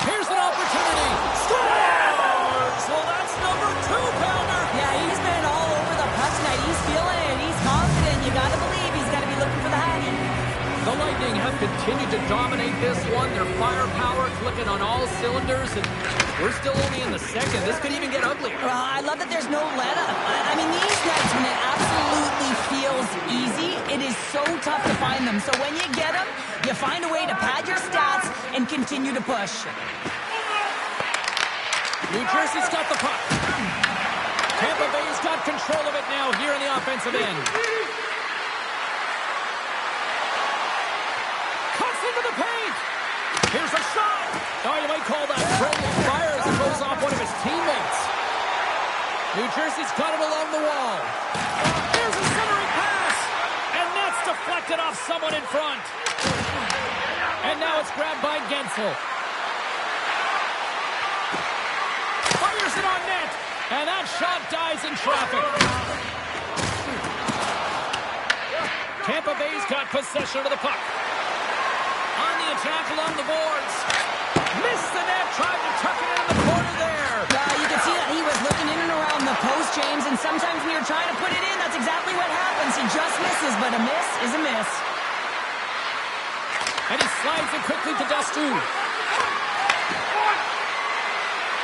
Here's an opportunity. Scores! Well, that's number 2-pounder. Yeah, he's been all over the puck tonight. He's feeling it. He's confident. You got to believe he's got to be looking for the Hattie. The Lightning have continued to dominate this one. Their firepower clicking on all cylinders, and we're still only in the second. This could even get ugly. Well, I love that there's no let-up. I mean, these nights when it absolutely feels easy, it is so tough to find them. So when you get them, you find a way to pad your stats and continue to push. New Jersey's got the puck. Tampa Bay's got control of it now here in the offensive end. Cuts into the paint. Here's a shot. Oh, you might call that friendly fire as it goes off one of his teammates. New Jersey's got it along the wall. Here's a centering pass. And that's deflected off someone in front. And now it's grabbed by Gensel. Fires it on net. And that shot dies in traffic. Tampa Bay's got possession of the puck. On the attack along the boards. Missed the net, tried to tuck it in the corner there. You can see that he was looking in and around the post, James, and sometimes when you're trying to put it in, that's exactly what happens. He just misses, but a miss is a miss. And he slides it quickly to Dastu.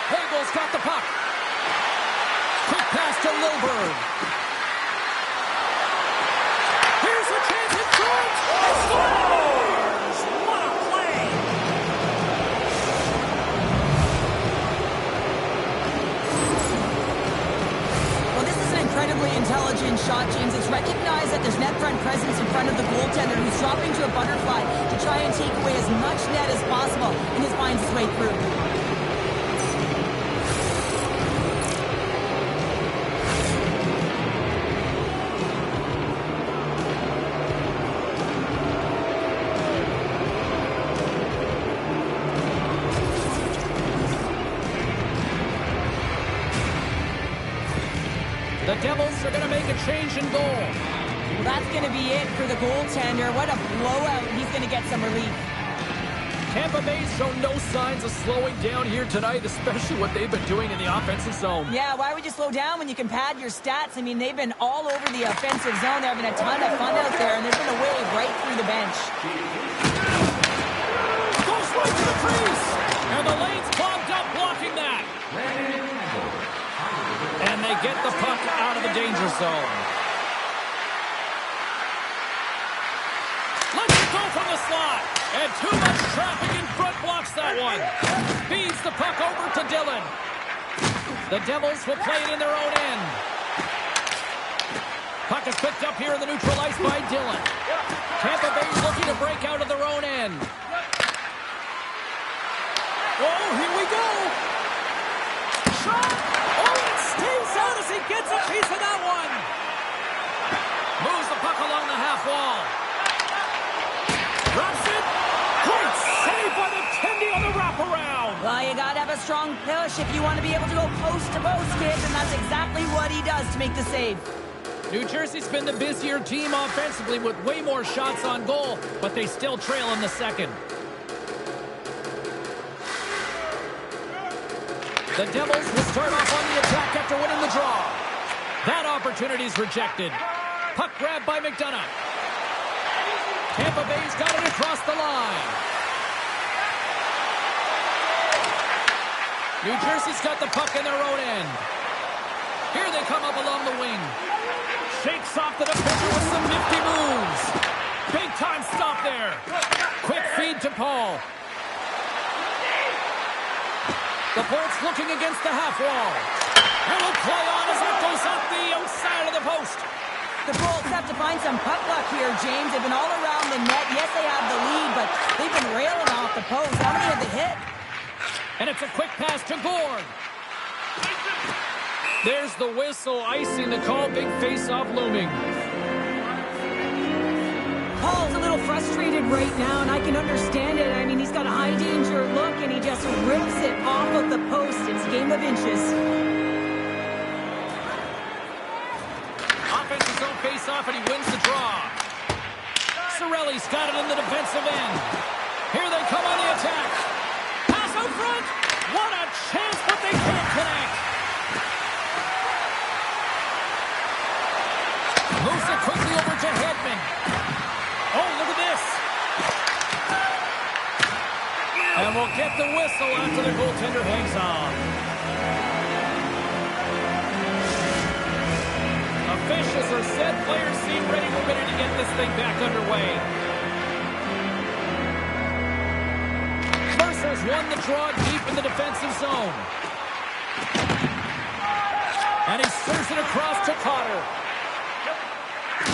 Hagel's got the puck. Quick pass to Lilburn. Here's a chance in front. He scores! What a play intelligent shot, James. It's recognized that there's net front presence in front of the goaltender who's dropping to a butterfly to try and take away as much net as possible, and just finds his way through. The Devils are going to make a change in goal. Well, that's going to be it for the goaltender. What a blowout. He's going to get some relief. Tampa Bay's shown no signs of slowing down here tonight, especially what they've been doing in the offensive zone. Yeah, why would you slow down when you can pad your stats? I mean, they've been all over the offensive zone. They're having a ton of fun out there, and there's been a wave right through the bench. Goes right to the crease, and the lane's clogged up blocking that. And they get the puck out of the danger zone. Let's go from the slot. And too much traffic in front blocks that one. Feeds the puck over to Dillon. The Devils will play it in their own end. Puck is picked up here in the neutral ice by Dillon. Tampa Bay looking to break out of their own end. Oh, here we go. Shot. Oh, it stays out as he gets a piece of that one. Moves the puck along the half wall. Drops it. Great save by the Tendy on the wraparound. Well, you got to have a strong push if you want to be able to go post to post, kids, and that's exactly what he does to make the save. New Jersey's been the busier team offensively with way more shots on goal, but they still trail in the second. The Devils will start off on the attack after winning the draw. That opportunity's rejected. Puck grabbed by McDonough. Tampa Bay's got it across the line. New Jersey's got the puck in their own end. Here they come up along the wing. Shakes off the defender with some nifty moves. Big time stop there. Quick feed to Paul. The Bolts looking against the half wall. And will play on as it goes up the outside of the post. The Bolts have to find some puck luck here, James. They've been all around the net. Yes, they have the lead, but they've been railing off the post. How many have they hit? And it's a quick pass to Gord. There's the whistle, icing the call. Big face-off looming. Paul's a little frustrated right now, and I can understand it. I mean, he's got a high-danger look, and he just rips it off of the post. It's a game of inches. Offensive zone face-off, and he wins the draw. Cirelli's got it in the defensive end. Here they come on the attack. Pass out front. What a chance, but they can't connect. Moves it quickly over to Hedman. Oh, look at this. And we'll get the whistle after the goaltender hangs on. Officials are set. Players seem ready. We're ready to get this thing back underway. Mercer's won the draw deep in the defensive zone. And he serves it across to Cotter.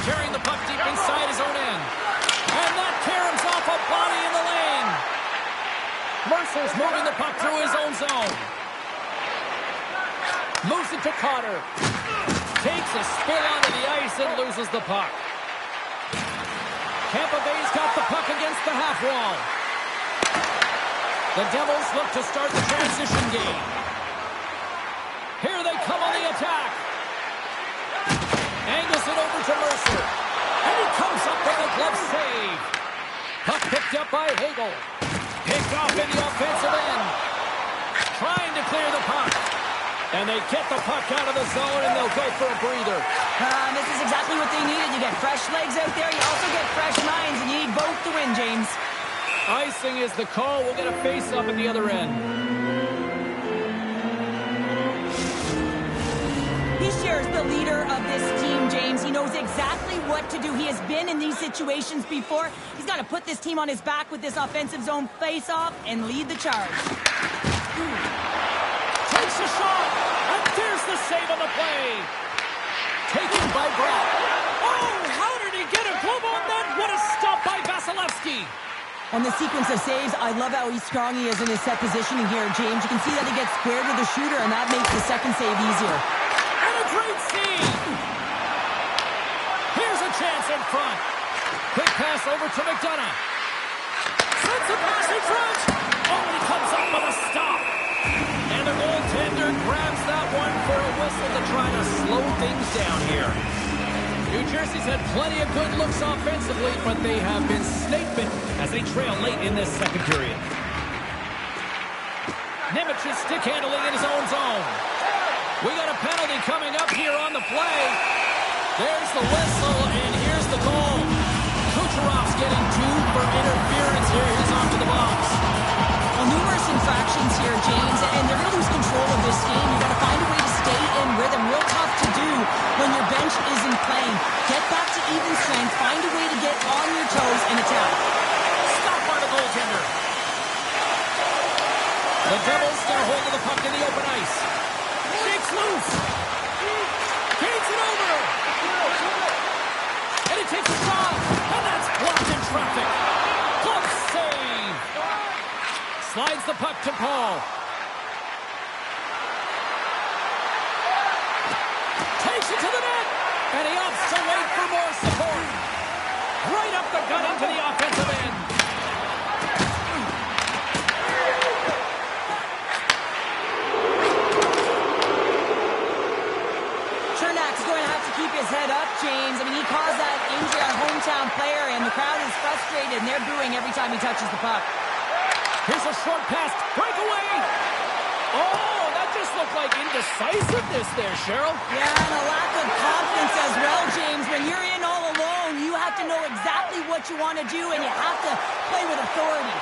Carrying the puck deep inside his own end. And that caroms off a body in the lane. Mercer's moving the puck through his own zone. Moves it to Cotter. Takes a spill onto the ice and loses the puck. Tampa Bay's got the puck against the half wall. The Devils look to start the transition game. Here they come on the attack. Angles it over to Mercer. And he comes up with a glove save. Puck picked up by Hagel. Picked off in the offensive end. Trying to clear the puck. And they get the puck out of the zone, and they'll go for a breather. This is exactly what they needed. You get fresh legs out there. You also get fresh minds, and you need both to win, James. Icing is the call. We'll get a face-up at the other end. He shares the leader of this team, James. He knows exactly what to do. He has been in these situations before. He's got to put this team on his back with this offensive zone face-off and lead the charge. Takes a shot, and there's the save on the play. Taking by Brett. Oh, how did he get a glove on that? What a stop by Vasilevsky. On the sequence of saves, I love how strong he is in his set positioning here, James. You can see that he gets squared with the shooter, and that makes the second save easier. And a great save. Here's a chance in front. Quick pass over to McDonough. Sends a pass in front. Oh, he comes up with a stop. And the goaltender grabs that one for a whistle to try to slow things down here. New Jersey's had plenty of good looks offensively, but they have been snake-bitten as they trail late in this second period. Nemich's stick handling in his own zone. We got a penalty coming up here on the play. There's the whistle, and here's the goal. Kucherov's getting 2 for interference here. He's onto the box. Well, numerous infractions here, James, and they're going to lose control of this game. You've got to find a way to stay in rhythm. Real tough to do when your bench isn't playing. Get back to even strength. Find a way to get on your toes and attack. Stop by the goaltender. The Devils get a hold of the puck in the open ice. Shakes loose. Gates it over. And he takes a shot. And that's blocked in traffic. Glove save. Slides the puck to Paul. Takes it to the net. And he opts to wait for more support. Right up the gut into the offensive end. Chernak's going to have to keep his head up, James. I mean, he caused that injury on a hometown player, and the crowd is frustrated, and they're booing every time he touches the puck. Here's a short pass. Breakaway. Oh, that just looked like indecisiveness there, Cheryl. Yeah, and a lack of confidence as well, James. When you're in all alone, you have to know exactly what you want to do, and you have to play with authority.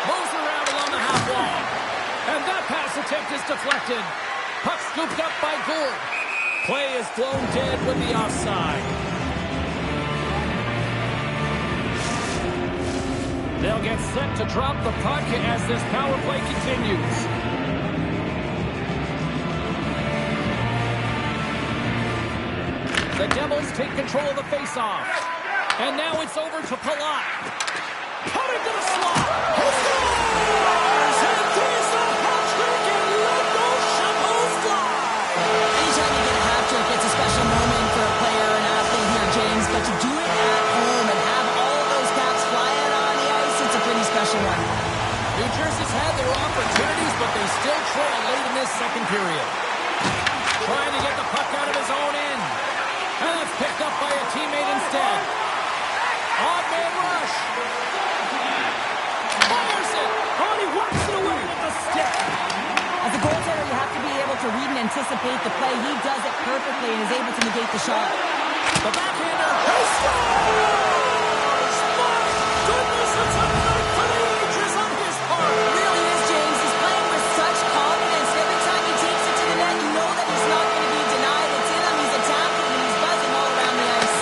Moves around along the half wall. And that pass attempt is deflected. Puck scooped up by Gould. Play is blown dead with the offside. They'll get set to drop the puck as this power play continues. The Devils take control of the faceoff. And now it's over to Palat. Put into the slot. He scores! And there's the hat-trick and let those shovels fly. Anytime you get a hat-trick, it's a special moment for a player or an athlete here, James. But to do it at home and have all of those caps flying on the ice, it's a pretty special one. New Jersey's had their opportunities, but they still trail late in this second period. Trying to get the puck out of his own end. And it's picked up by a teammate instead. Odd man rush. Fires it. Oh, he works it away with the stick. As a goaltender, you have to be able to read and anticipate the play. He does it perfectly and is able to negate the shot. The backhander. He scores! My goodness, it's a night for the ages on his part. It really is, James. He's playing with such confidence. Every time he takes it to the net, you know that he's not going to be denied. It's in him. He's attacking, and he's buzzing all around the ice.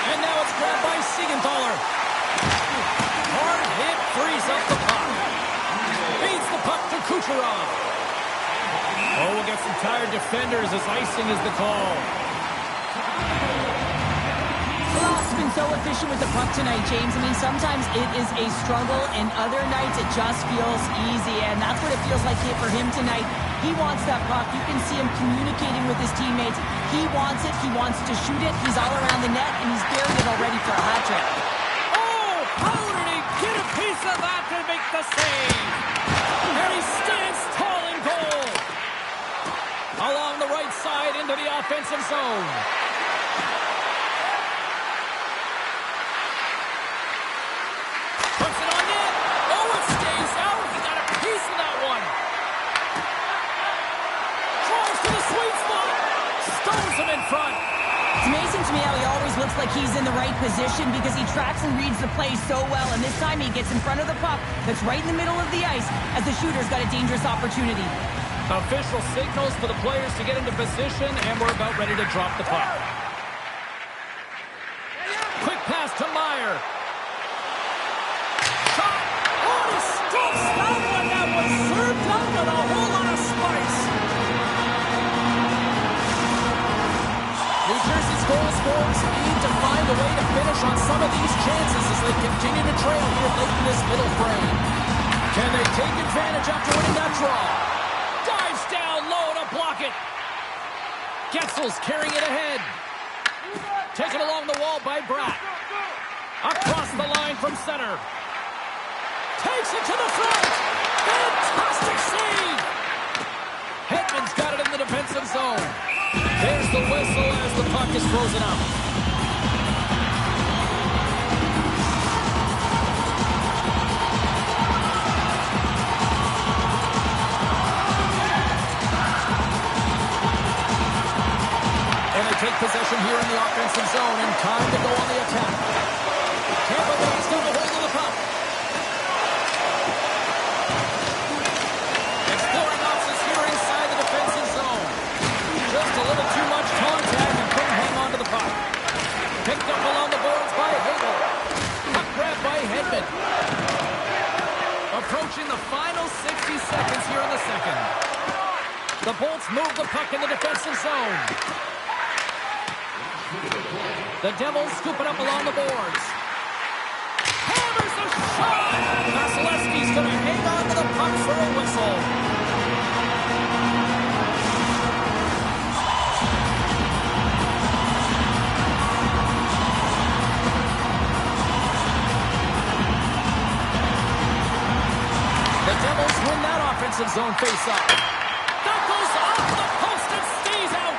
And now it's grabbed by Siegenthaler. Hard hit frees up the puck. Feeds the puck to Kucherov. Oh, we'll get some tired defenders as icing is the call. Ross has been so efficient with the puck tonight, James. I mean, sometimes it is a struggle, and other nights it just feels easy, and that's what it feels like here for him tonight. He wants that puck. You can see him communicating with his teammates. He wants it. He wants to shoot it. He's all around the net, and he's buried it already for a hat trick. Oh, how did he get a piece of that to make the save? And he stands tall in goal. Along the right side into the offensive zone. Puts it on net. Oh, it stays out. He got a piece of that one. Drives to the sweet spot. Stones him in front. It's amazing to me how he always looks like he's in the right position because he tracks and reads the play so well. And this time he gets in front of the puck that's right in the middle of the ice as the shooter's got a dangerous opportunity. Official signals for the players to get into position, and we're about ready to drop the puck. Quick pass to Meyer. Shot. Oh, he stops that one. That was served dunk with a whole lot of spice. New Jersey's goal scorers need to find a way to finish on some of these chances as they continue to trail here late in this middle frame. Can they take advantage after winning that draw? Dives down low to block it. Getzel's carrying it ahead. Taken along the wall by Bratt. Across the line from center. Takes it to the front. Fantastic save. Hedman's got it in the defensive zone. There's the whistle as the puck is frozen out. And they take possession here in the offensive zone and time to go on the attack. Tampa Bay's got a hold of the puck. Exploring options here inside the defensive zone. Just a little too much contact and couldn't hang on to the puck. Picked up along the boards by Hagel. Puck grab by Hedman. Approaching the final 60 seconds here in the second. The Bolts move the puck in the defensive zone. The Devils scoop it up along the boards. Hammers a shot! Vasilevsky's going to hang on to the puck for a whistle. The Devils win that offensive zone face-off. That goes off the post and stays out.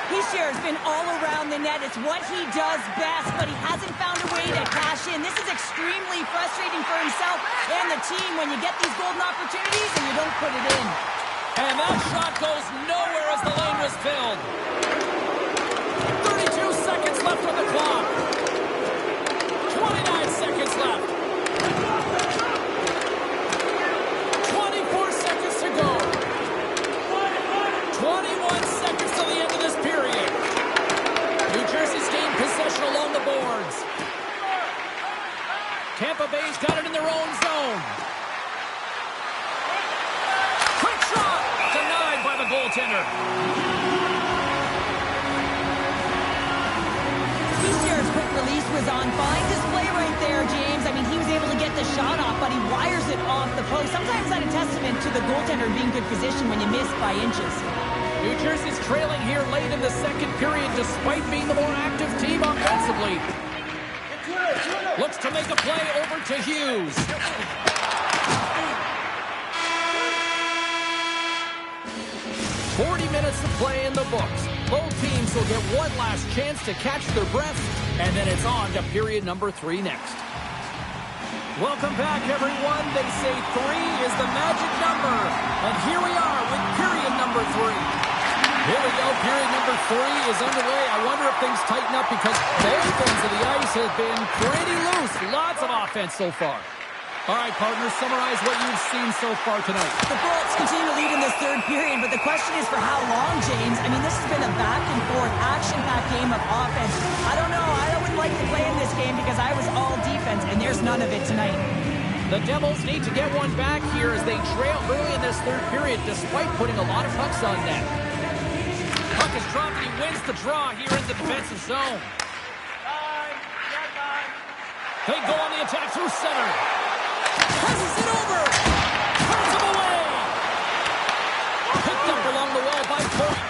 Hischier has been all around the net. It's what he does best, but he hasn't found a way to cash in. This is extremely frustrating for himself and the team when you get these golden opportunities and you don't put it in. And that shot goes nowhere as the lane was filled. 32 seconds left on the clock. 29 seconds left. 24 seconds to go. 21 seconds to the end of this period. New Jersey's gained possession along the boards. Tampa Bay's got it in their own zone. Quick shot! Denied by the goaltender. Hischier's quick release was on fine display right there, James. I mean, he was able to get the shot off, but he wires it off the post. Sometimes that's a testament to the goaltender being good position when you miss by inches. New Jersey's trailing here late in the second period despite being the more active team offensively. Looks to make a play over to Hughes. Minutes to play in the books. Both teams will get one last chance to catch their breath, and then it's on to period number 3 next. Welcome back, everyone. They say 3 is the magic number, and here we are with period number 3. Here we go. Period number 3 is underway. I wonder if things tighten up because both ends of the ice have been pretty loose. Lots of offense so far. All right, partners, summarize what you've seen so far tonight. The Bolts continue to lead in this third period, but the question is for how long, James? I mean, this has been a back-and-forth, action-packed game of offense. I don't know. I wouldn't like to play in this game because I was all defense, and there's none of it tonight. The Devils need to get one back here as they trail early in this third period despite putting a lot of pucks on net. Puck is dropped, and he wins the draw here in the defensive zone. They go on the attack through center. Passes it over. Turns him away. Picked up along the wall by Point.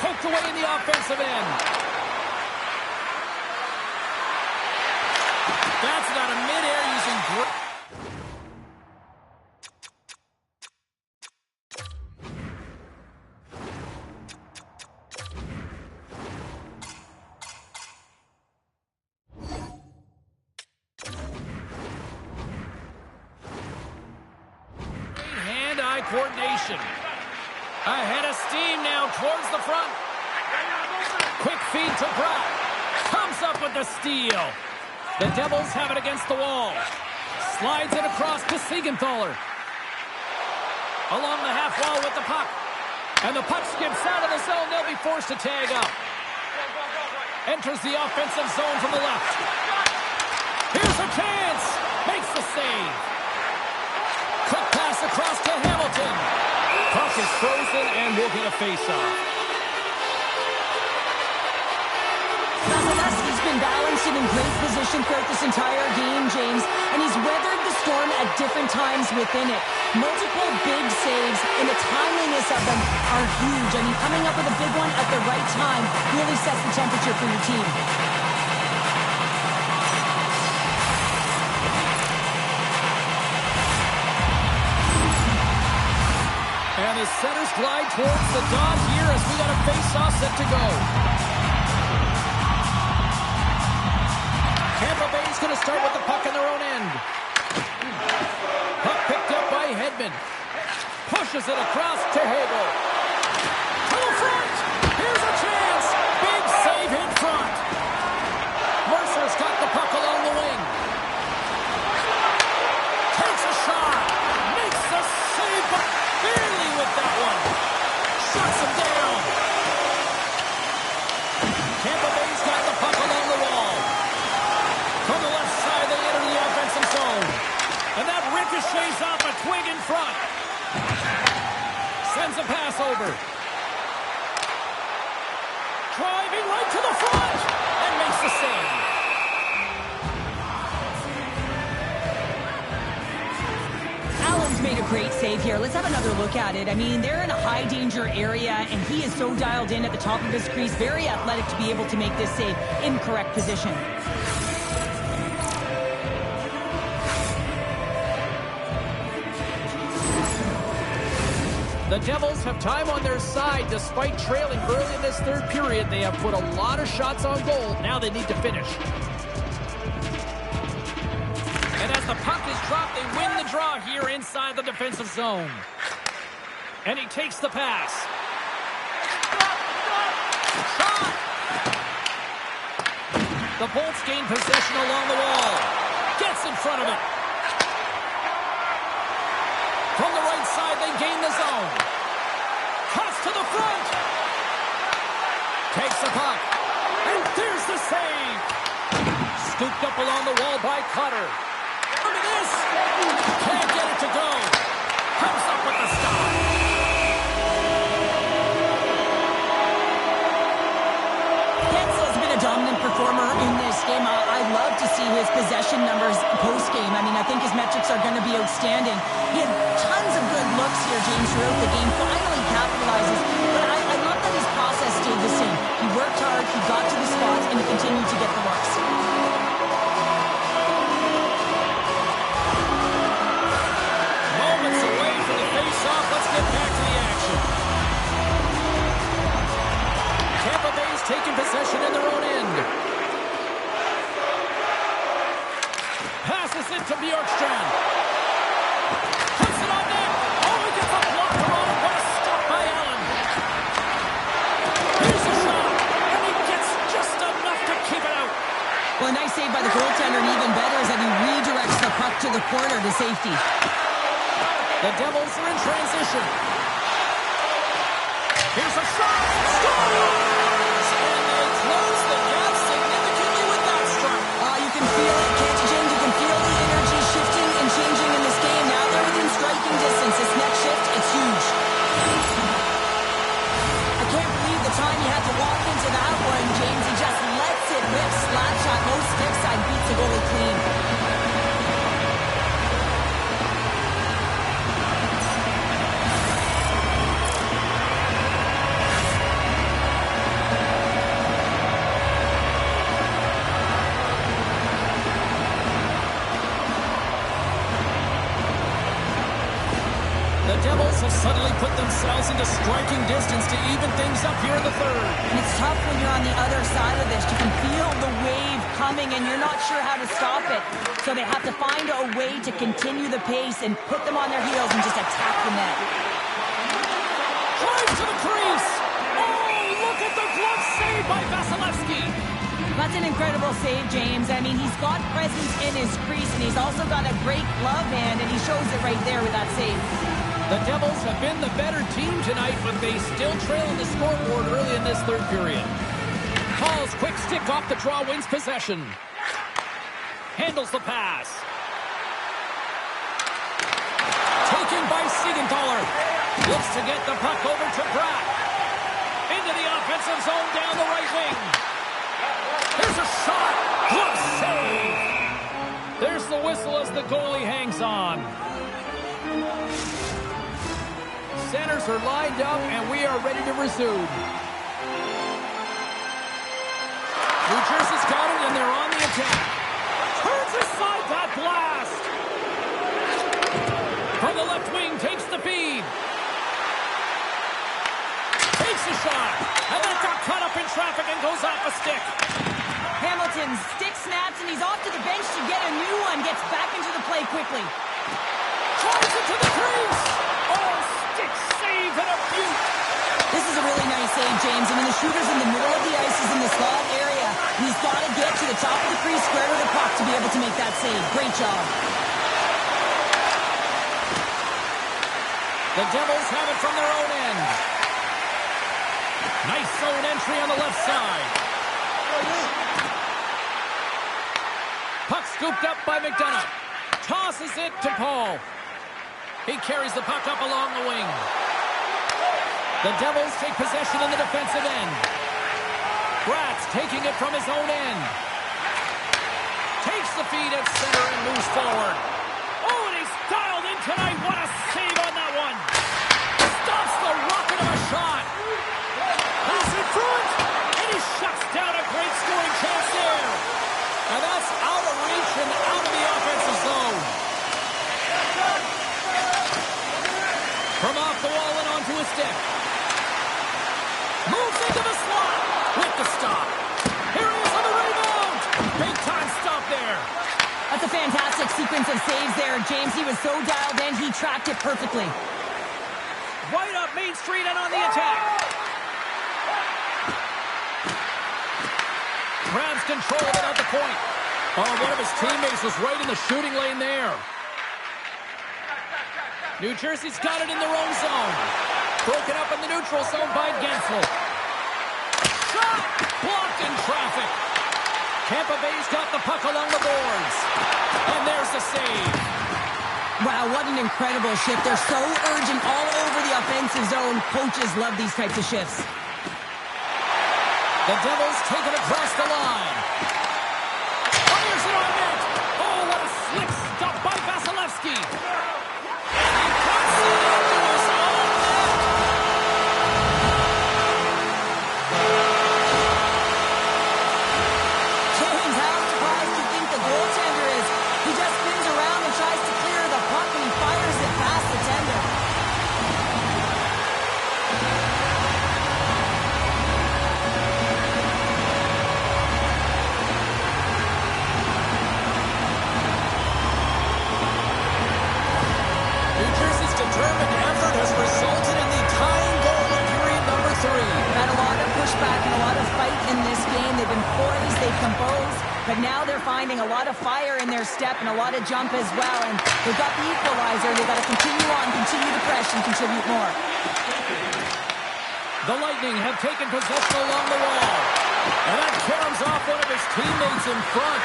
Poked away in the offensive end. That's not a mid-air using great. Coordination. Ahead of steam now towards the front. Quick feed to Bratt. Comes up with the steal. The Devils have it against the wall. Slides it across to Siegenthaler. Along the half wall with the puck. And the puck skips out of the zone. They'll be forced to tag up. Enters the offensive zone from the left. Here's a chance. Makes the save. Quick pass across to Hamilton. And we'll get a face-off. Vasilevsky's been balanced and in great position throughout this entire game, James, and he's weathered the storm at different times within it. Multiple big saves, and the timeliness of them are huge. I mean, coming up with a big one at the right time really sets the temperature for your team. And the centers glide towards the dot here as we got a face-off set to go. Tampa Bay's going to start with the puck in their own end. Puck picked up by Hedman. Pushes it across to Hagel. To the front. Here's a chance. Big save in front. Mercer's got the puck along the wing. Takes a shot. Makes the save, but barely with that one. Shuts him down. Tampa Bay's got the puck along the wall. From the left side, they enter the offensive zone. And that ricochets off a twig in front. Sends a pass over. Driving right to the front. And makes the save. Allen's made a great save here. Let's have another look at it. I mean, they're in a high-danger area, and he is so dialed in at the top of his crease. Very athletic to be able to make this save in correct position. The Devils have time on their side despite trailing early in this third period. They have put a lot of shots on goal. Now they need to finish. And as the puck is dropped, they win the draw here inside the defensive zone. And he takes the pass. Shot! The Bolts gain possession along the wall. Gets in front of it. From the right side, they gain the zone. Cuts to the front. Takes the puck. And there's the save. Scooped up along the wall by Cutter. Look at this. Can't get it to go. Comes up with the stop. Hetzel's been a dominant performer in this game. I love to see his possession numbers post-game. I mean, I think his metrics are going to be outstanding. He had tons of good looks here, James, throughout the game. Finally capitalizes. But I love that his process stayed the same. He worked hard, he got to the spots, and he continued to get the looks. Moments away from the face-off. Let's get back to the action. Tampa Bay's taking possession in their own end. Passes it to Bjorkstrand. Puts it on net. Oh, he gets a blocker on it. What a stop by Allen. Here's a shot. And he gets just enough to keep it out. Well, a nice save by the goaltender, and even better is that he redirects the puck to the corner to safety. The Devils are in transition. Here's a shot. Scores! And they close the gap significantly with that strike. You can feel it, can't you, James? You can feel the energy shifting and changing in this game. Now they're within striking distance. This next shift, it's huge. I can't believe the time he had to walk into that one, James. He just lets it rip. Slap shot, no stick side, beats the goalie clean. The Devils have suddenly put themselves into striking distance to even things up here in the third. And it's tough when you're on the other side of this. You can feel the wave coming, and you're not sure how to stop it. So they have to find a way to continue the pace and put them on their heels and just attack the net. Drive to the crease. Oh, look at the glove save by Vasilevsky. That's an incredible save, James. I mean, he's got presence in his crease, and he's also got a great glove hand, and he shows it right there with that save. The Devils have been the better team tonight, but they still trail on the scoreboard early in this third period. Hall's quick stick off the draw, wins possession. Handles the pass. Taken by Siegenthaler. Looks to get the puck over to Pratt. Into the offensive zone down the right wing. There's a shot. Glove save. There's the whistle as the goalie hangs on. Centers are lined up, and we are ready to resume. New Jersey's got it, and they're on the attack. Turns aside that blast. From the left wing, takes the feed. Takes a shot. And that got caught up in traffic and goes off a stick. Hamilton's stick snaps, and he's off to the bench to get a new one. Gets back into the play quickly. Tries it to the crease. Oh, stick save and a beaut. This is a really nice save, James. I mean, the shooter's in the middle of the ice. He's in the slot area. He's got to get to the top of the crease, square to the puck to be able to make that save. Great job. The Devils have it from their own end. Nice zone entry on the left side. Puck scooped up by McDonough. Tosses it to Paul. He carries the puck up along the wing. The Devils take possession in the defensive end. Pratt's taking it from his own end. Takes the feed at center and moves forward. Oh, and he's dialed in tonight. What a save on that one. Stops the rocket of a shot. Pass in front. And he shuts down a great scoring chance there. And that's out of reach and out of the offensive zone. From off the wall and onto a stick. Moves into the slot with the stop. Here he is on the rebound. Big time stop there. That's a fantastic sequence of saves there, James. He was so dialed in, he tracked it perfectly. Right up Main Street and on the attack. Grabs control of it at the point. Oh, one of his teammates was right in the shooting lane there. New Jersey's got it in their own zone. Broken up in the neutral zone by Gensel. Shot! Blocked in traffic. Tampa Bay's got the puck along the boards. And there's the save. Wow, what an incredible shift. They're so urgent all over the offensive zone. Coaches love these types of shifts. The Devils take it across the line. Fires it on net. Oh, what a slick stop by Vasilevsky. And cuts it into his own net. James, how surprised do you think the goaltender is? He just spins around and tries to clear the puck, and he fires it past the tender. New Jersey's determined effort has resulted in the tying goal in period number 3. Had a lot of pushback and a lot of fight in this game. They've been poised, they've composed, but now they're finding a lot of fire in their step and a lot of jump as well. And they've got the equalizer. They've got to continue on, continue to press, and contribute more. The Lightning have taken possession along the wall. And that caroms off one of his teammates in front.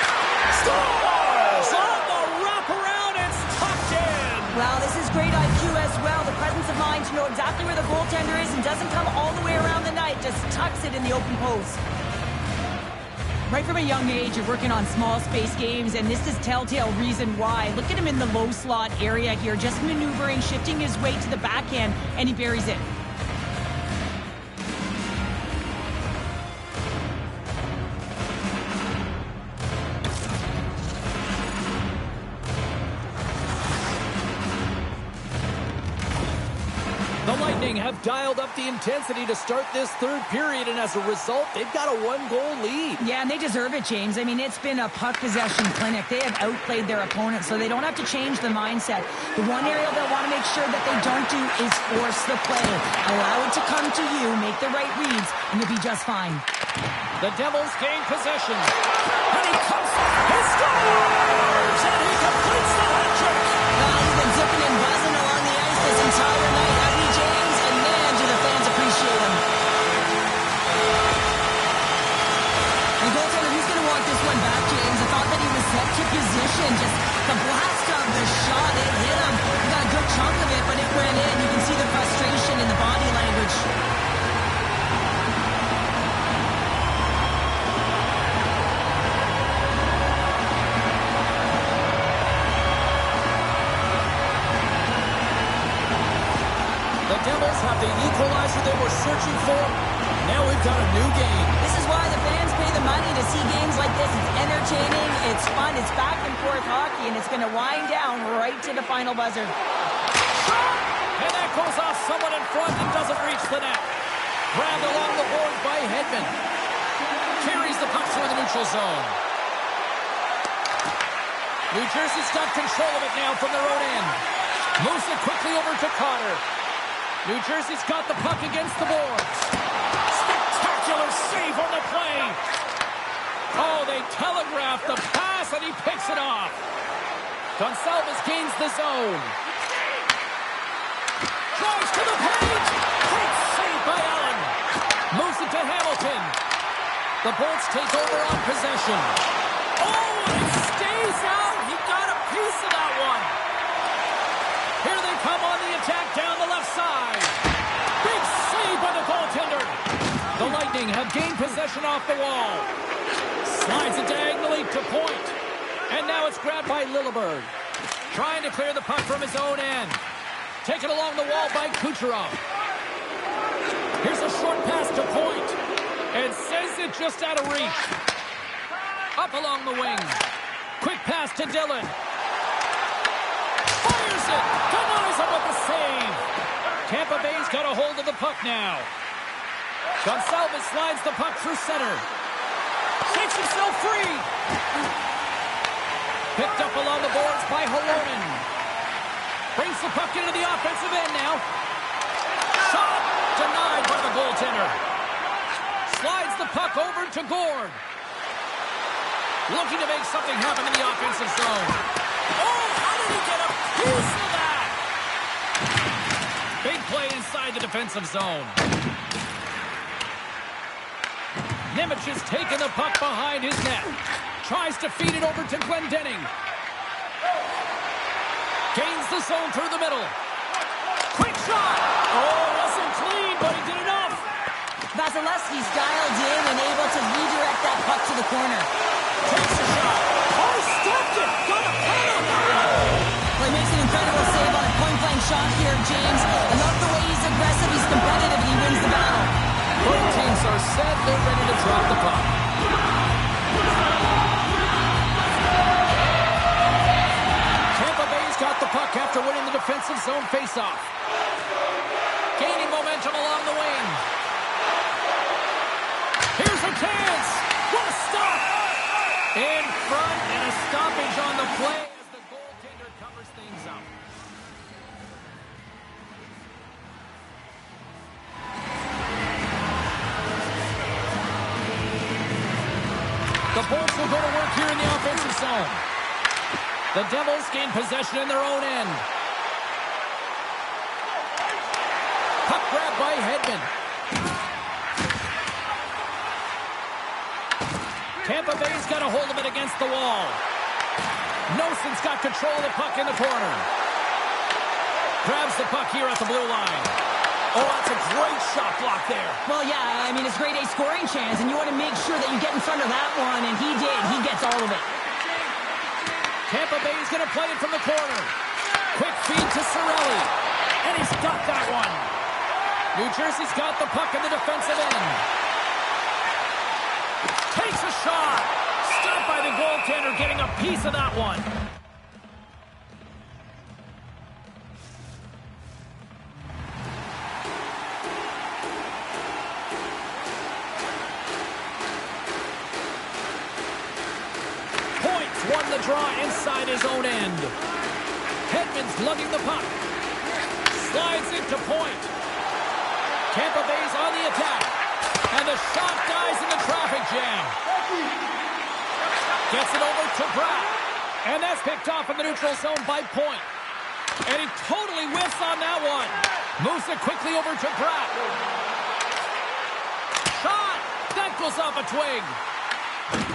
Scores! On the wraparound, it's tucked in. Well, this is great IQ as well. The presence of mind to know exactly where the goaltender is and doesn't come all the way around the net. Just tucks it in the open post. Right from a young age, you're working on small space games, and this is telltale reason why. Look at him in the low slot area here, just maneuvering, shifting his way to the backhand, and he buries it. The Lightning have dialed up the intensity to start this third period, and as a result, they've got a one-goal lead. Yeah, and they deserve it, James. I mean, it's been a puck possession clinic. They have outplayed their opponent, so they don't have to change the mindset. The one area they'll want to make sure that they don't do is force the play. Allow it to come to you, make the right reads, and you'll be just fine. The Devils gain possession. And he comes, he scores! And he completes the hat-trick! Well, he's been zipping and buzzing along the ice this entire night, hasn't he, James? And man, do the fans appreciate him. And goaltender, who's going to walk this one back, James? I thought that he was set to position. Just the blast of the shot, it hit him. He got a good chunk of it, but it went in. You can see the frustration Devils have the equalizer they were searching for. Now we've got a new game. This is why the fans pay the money to see games like this. It's entertaining, it's fun, it's back and forth hockey, and it's going to wind down right to the final buzzer. And that goes off someone in front and doesn't reach the net. Grabbed along the boards by Hedman. Carries the puck through the neutral zone. New Jersey's got control of it now from their own end. Moves it quickly over to Cotter. New Jersey's got the puck against the boards. Spectacular save on the play. Oh, they telegraphed the pass, and he picks it off. Gonçalves gains the zone. Drives to the paint. Great save by Allen. Moves it to Hamilton. The Bolts take over on possession. Oh, and it stays out. He got a piece of that one. Here they come on the attack down the left side. Big save by the goaltender. The Lightning have gained possession off the wall. Slides it diagonally to point. And now it's grabbed by Lilleberg. Trying to clear the puck from his own end. Taken along the wall by Kucherov. Here's a short pass to point. And sends it just out of reach. Up along the wing. Quick pass to Dillon. Fires it. Denies him with the save. Tampa Bay's got a hold of the puck now. Gonçalves slides the puck through center. Takes himself free. Picked up along the boards by Holonen. Brings the puck into the offensive end now. Shot denied by the goaltender. Slides the puck over to Gord. Looking to make something happen in the offensive zone. Oh, how did he get a piece of that? Big play inside the defensive zone. Nemec is taking the puck behind his net. Tries to feed it over to Glendening. Gains the zone through the middle. Quick shot. Oh, wasn't clean, but he did enough. Vasilevsky's dialed in and able to redirect that puck to the corner. Takes a shot. Oh, stopped it. Got a pen on that one. Well, he makes an incredible save on a point-blank shot here, James. I love the way he's aggressive, he's competitive, and he wins the battle. Both teams are set. They're ready to drop the puck. Tampa Bay's got the puck after winning the defensive zone faceoff. Gaining momentum along the wing. Here's a chance. What a stop. In front and a stoppage on the play as the goaltender covers things up. The Bolts will go to work here in the offensive zone. The Devils gain possession in their own end. Puck grab by Hedman. Tampa Bay's got a hold of it against the wall. Noson's got control of the puck in the corner. Grabs the puck here at the blue line. Oh, that's a great shot block there. Well, yeah, I mean, it's grade A scoring chance, and you want to make sure that you get in front of that one, and he did. He gets all of it. Tampa Bay's going to play it from the corner. Quick feed to Cirelli. And he's got that one. New Jersey's got the puck in the defensive end. Takes a shot. Stopped by the goaltender, getting a piece of that one. Won the draw inside his own end. Hedman's lugging the puck. Slides into point. Tampa Bay's on the attack. And the shot dies in the traffic jam. Gets it over to Bratt. And that's picked off in the neutral zone by Point. And he totally whiffs on that one. Moves it quickly over to Bratt. Shot! That goes off a twig.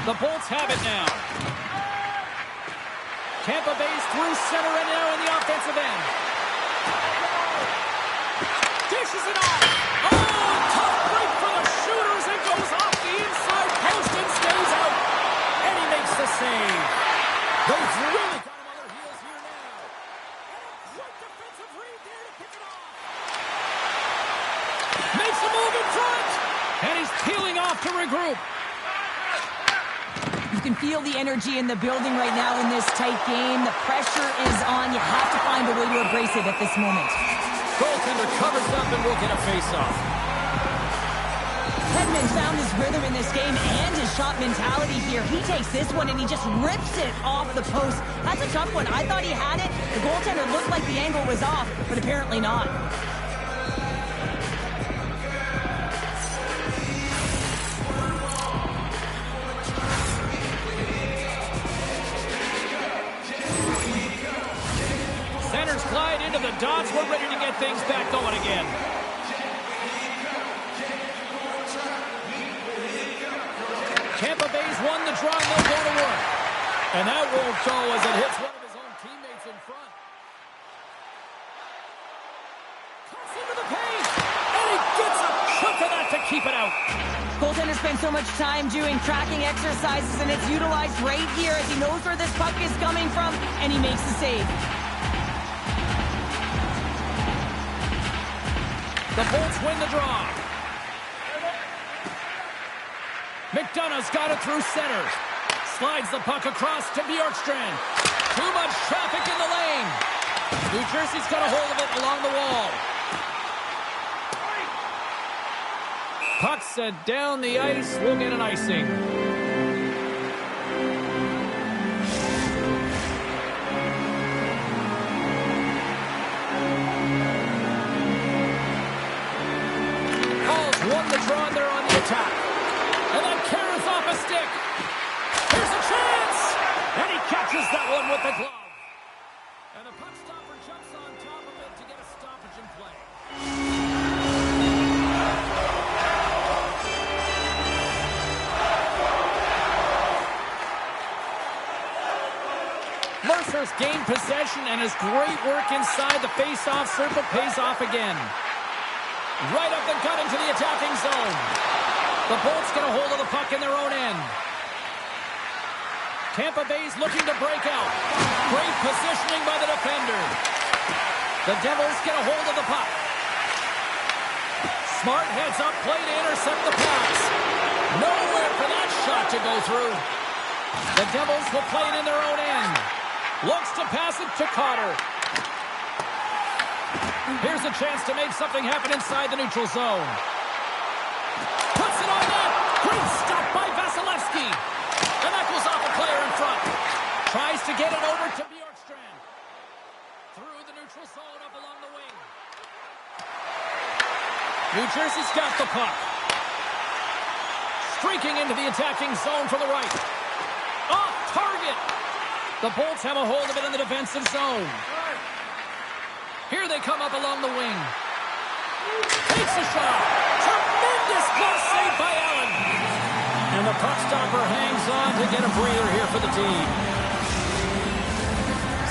The Bolts have it now. Tampa Bay's through center and now in the offensive end. Dishes it off. Oh, tough break for the shooters. It goes off the inside post and stays out. And he makes the save. They've really got him on their heels here now. And a quick defensive read there to pick it off. front! And he's peeling off to regroup. You can feel the energy in the building right now in this tight game. The pressure is on. You have to find a way to embrace it at this moment. Goaltender covers up and will get a face-off. Hedman found his rhythm in this game and his shot mentality here. He takes this one and he just rips it off the post. That's a tough one. I thought he had it. The goaltender looked like the angle was off, but apparently not. Centers glide into the dots. We're ready to get things back going again. Tampa Bay's won the draw, and they'll go to work. And that won't go as it hits one of his own teammates in front. Cuts into the paint, and he gets a chunk of that to keep it out. Goaltender spends so much time doing tracking exercises, and it's utilized right here as he knows where this puck is coming from, and he makes the save. The Bolts win the draw. McDonough's got it through center. Slides the puck across to Bjorkstrand. Too much traffic in the lane. New Jersey's got a hold of it along the wall. Puck set down the ice. We'll get an icing. Hall's won the draw and they're on the attack. And then carries off a stick. Here's a chance! And he catches that one with the glove. And the puck stopper jumps on top of it to get a stoppage in play. Mercer's gained possession and his great work inside the face-off circle pays off again. Right up the gut into the attacking zone. The Bolts get a hold of the puck in their own end. Tampa Bay's looking to break out. Great positioning by the defender. The Devils get a hold of the puck. Smart heads up play to intercept the pass. Nowhere for that shot to go through. The Devils will play it in their own end. Looks to pass it to Cotter. Here's a chance to make something happen inside the neutral zone. Puts it on net. Great stop by Vasilevsky. And that goes off a player in front. Tries to get it over to Bjorkstrand. Through the neutral zone up along the wing. New Jersey's got the puck. Streaking into the attacking zone from the right. Off target. The Bolts have a hold of it in the defensive zone. Here they come up along the wing. Takes a shot. Tremendous glove save by Allen. And the puck stopper hangs on to get a breather here for the team.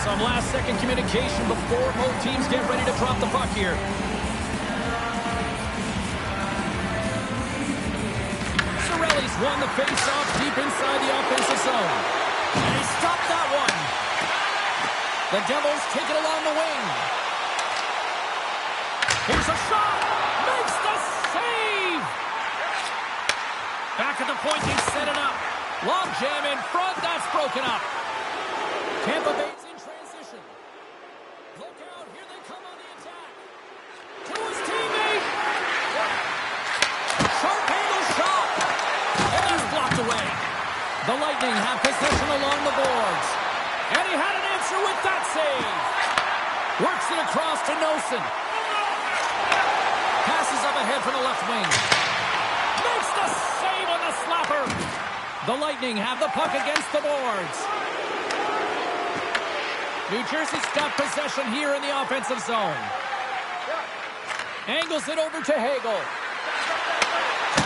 Some last-second communication before both teams get ready to drop the puck here. Cirelli's won the face-off deep inside the offensive zone. And he stopped that one. The Devils take it along the wing. Here's a shot. Makes the save. Back at the point, they set it up. Lob jam in front. That's broken up. Tampa Bay's in transition. Look out. Here they come on the attack. To his teammate. Sharp handle shot. And that's blocked away. The Lightning have possession along the boards. And he had an answer with that save. Works it across to Nosen. Passes up ahead from the left wing. Makes the save on the slapper. The Lightning have the puck against the boards. New Jersey's got possession here in the offensive zone. Angles it over to Hagel.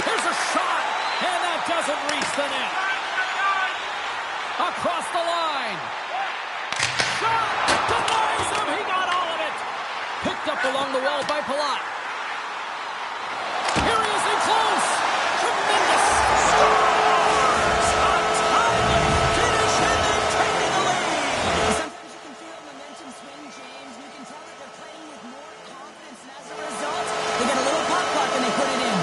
Here's a shot, and that doesn't reach the net. Across the line. Shot! Denies him! He got all of it! Picked up along the wall by Palat. Here he is in close. Tremendous. Scores! A timely finish, and they've taken the lead. Sometimes you can feel momentum swing, James. You can tell that they're playing with more confidence, and as a result, they get a little pop clock and they put it in.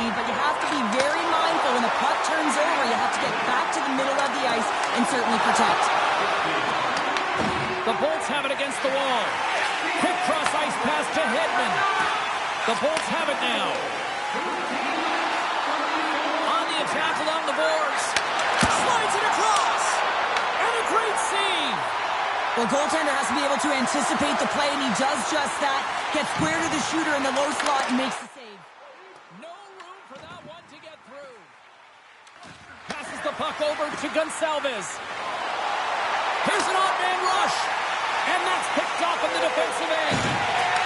lead, but you have to be very mindful when the puck turns over. You have to get back to the middle of the ice and certainly protect. The Bolts have it against the wall. Quick cross ice pass to Hedman. The Bolts have it now. On the attack along the boards. Slides it across. And a great save. Well, goaltender has to be able to anticipate the play, and he does just that. Gets square to the shooter in the low slot and makes the save. No room for that one to get through. Passes the puck over to Gonçalves. Here's an odd man rush. And that's picked off in the defensive end.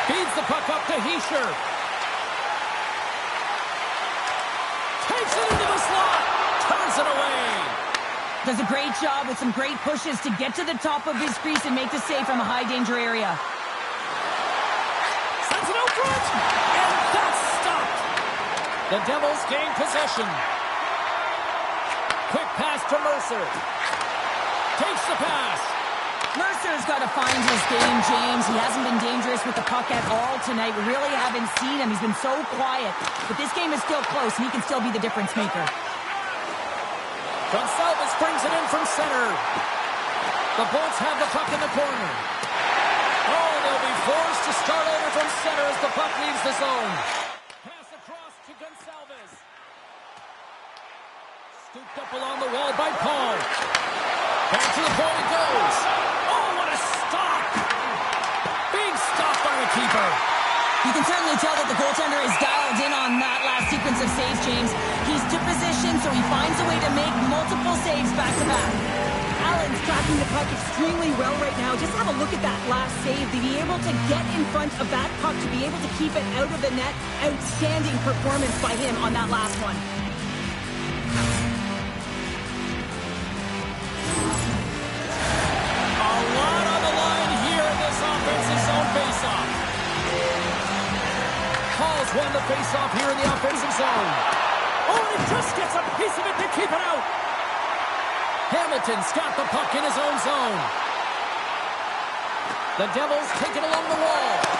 Feeds the puck up to Hischier. Takes it into the slot. Turns it away. Does a great job with some great pushes to get to the top of his crease and make the save from a high-danger area. Sends it out front. And that's stopped. The Devils gain possession. Quick pass to Mercer. Takes the pass. Mercer's got to find his game, James. He hasn't been dangerous with the puck at all tonight. We really haven't seen him. He's been so quiet. But this game is still close, and he can still be the difference maker. Gonçalves brings it in from center. The Bolts have the puck in the corner. Oh, they'll be forced to start over from center as the puck leaves the zone. Pass across to Gonçalves. Scooped up along the wall by Paul. Back to the point it goes. Oh, what a stop! Big stop by the keeper. You can certainly tell that the goaltender is dialed in on that last sequence of saves, James. He's to position, so he finds a way to make multiple saves back-to-back. Allen's tracking the puck extremely well right now. Just have a look at that last save. To be able to get in front of that puck, to be able to keep it out of the net, outstanding performance by him on that last one. A lot on the line here in this offensive zone faceoff. Paul's won the faceoff here in the offensive zone. Oh, and he just gets a piece of it to keep it out. Hamilton's got the puck in his own zone. The Devils take it along the wall.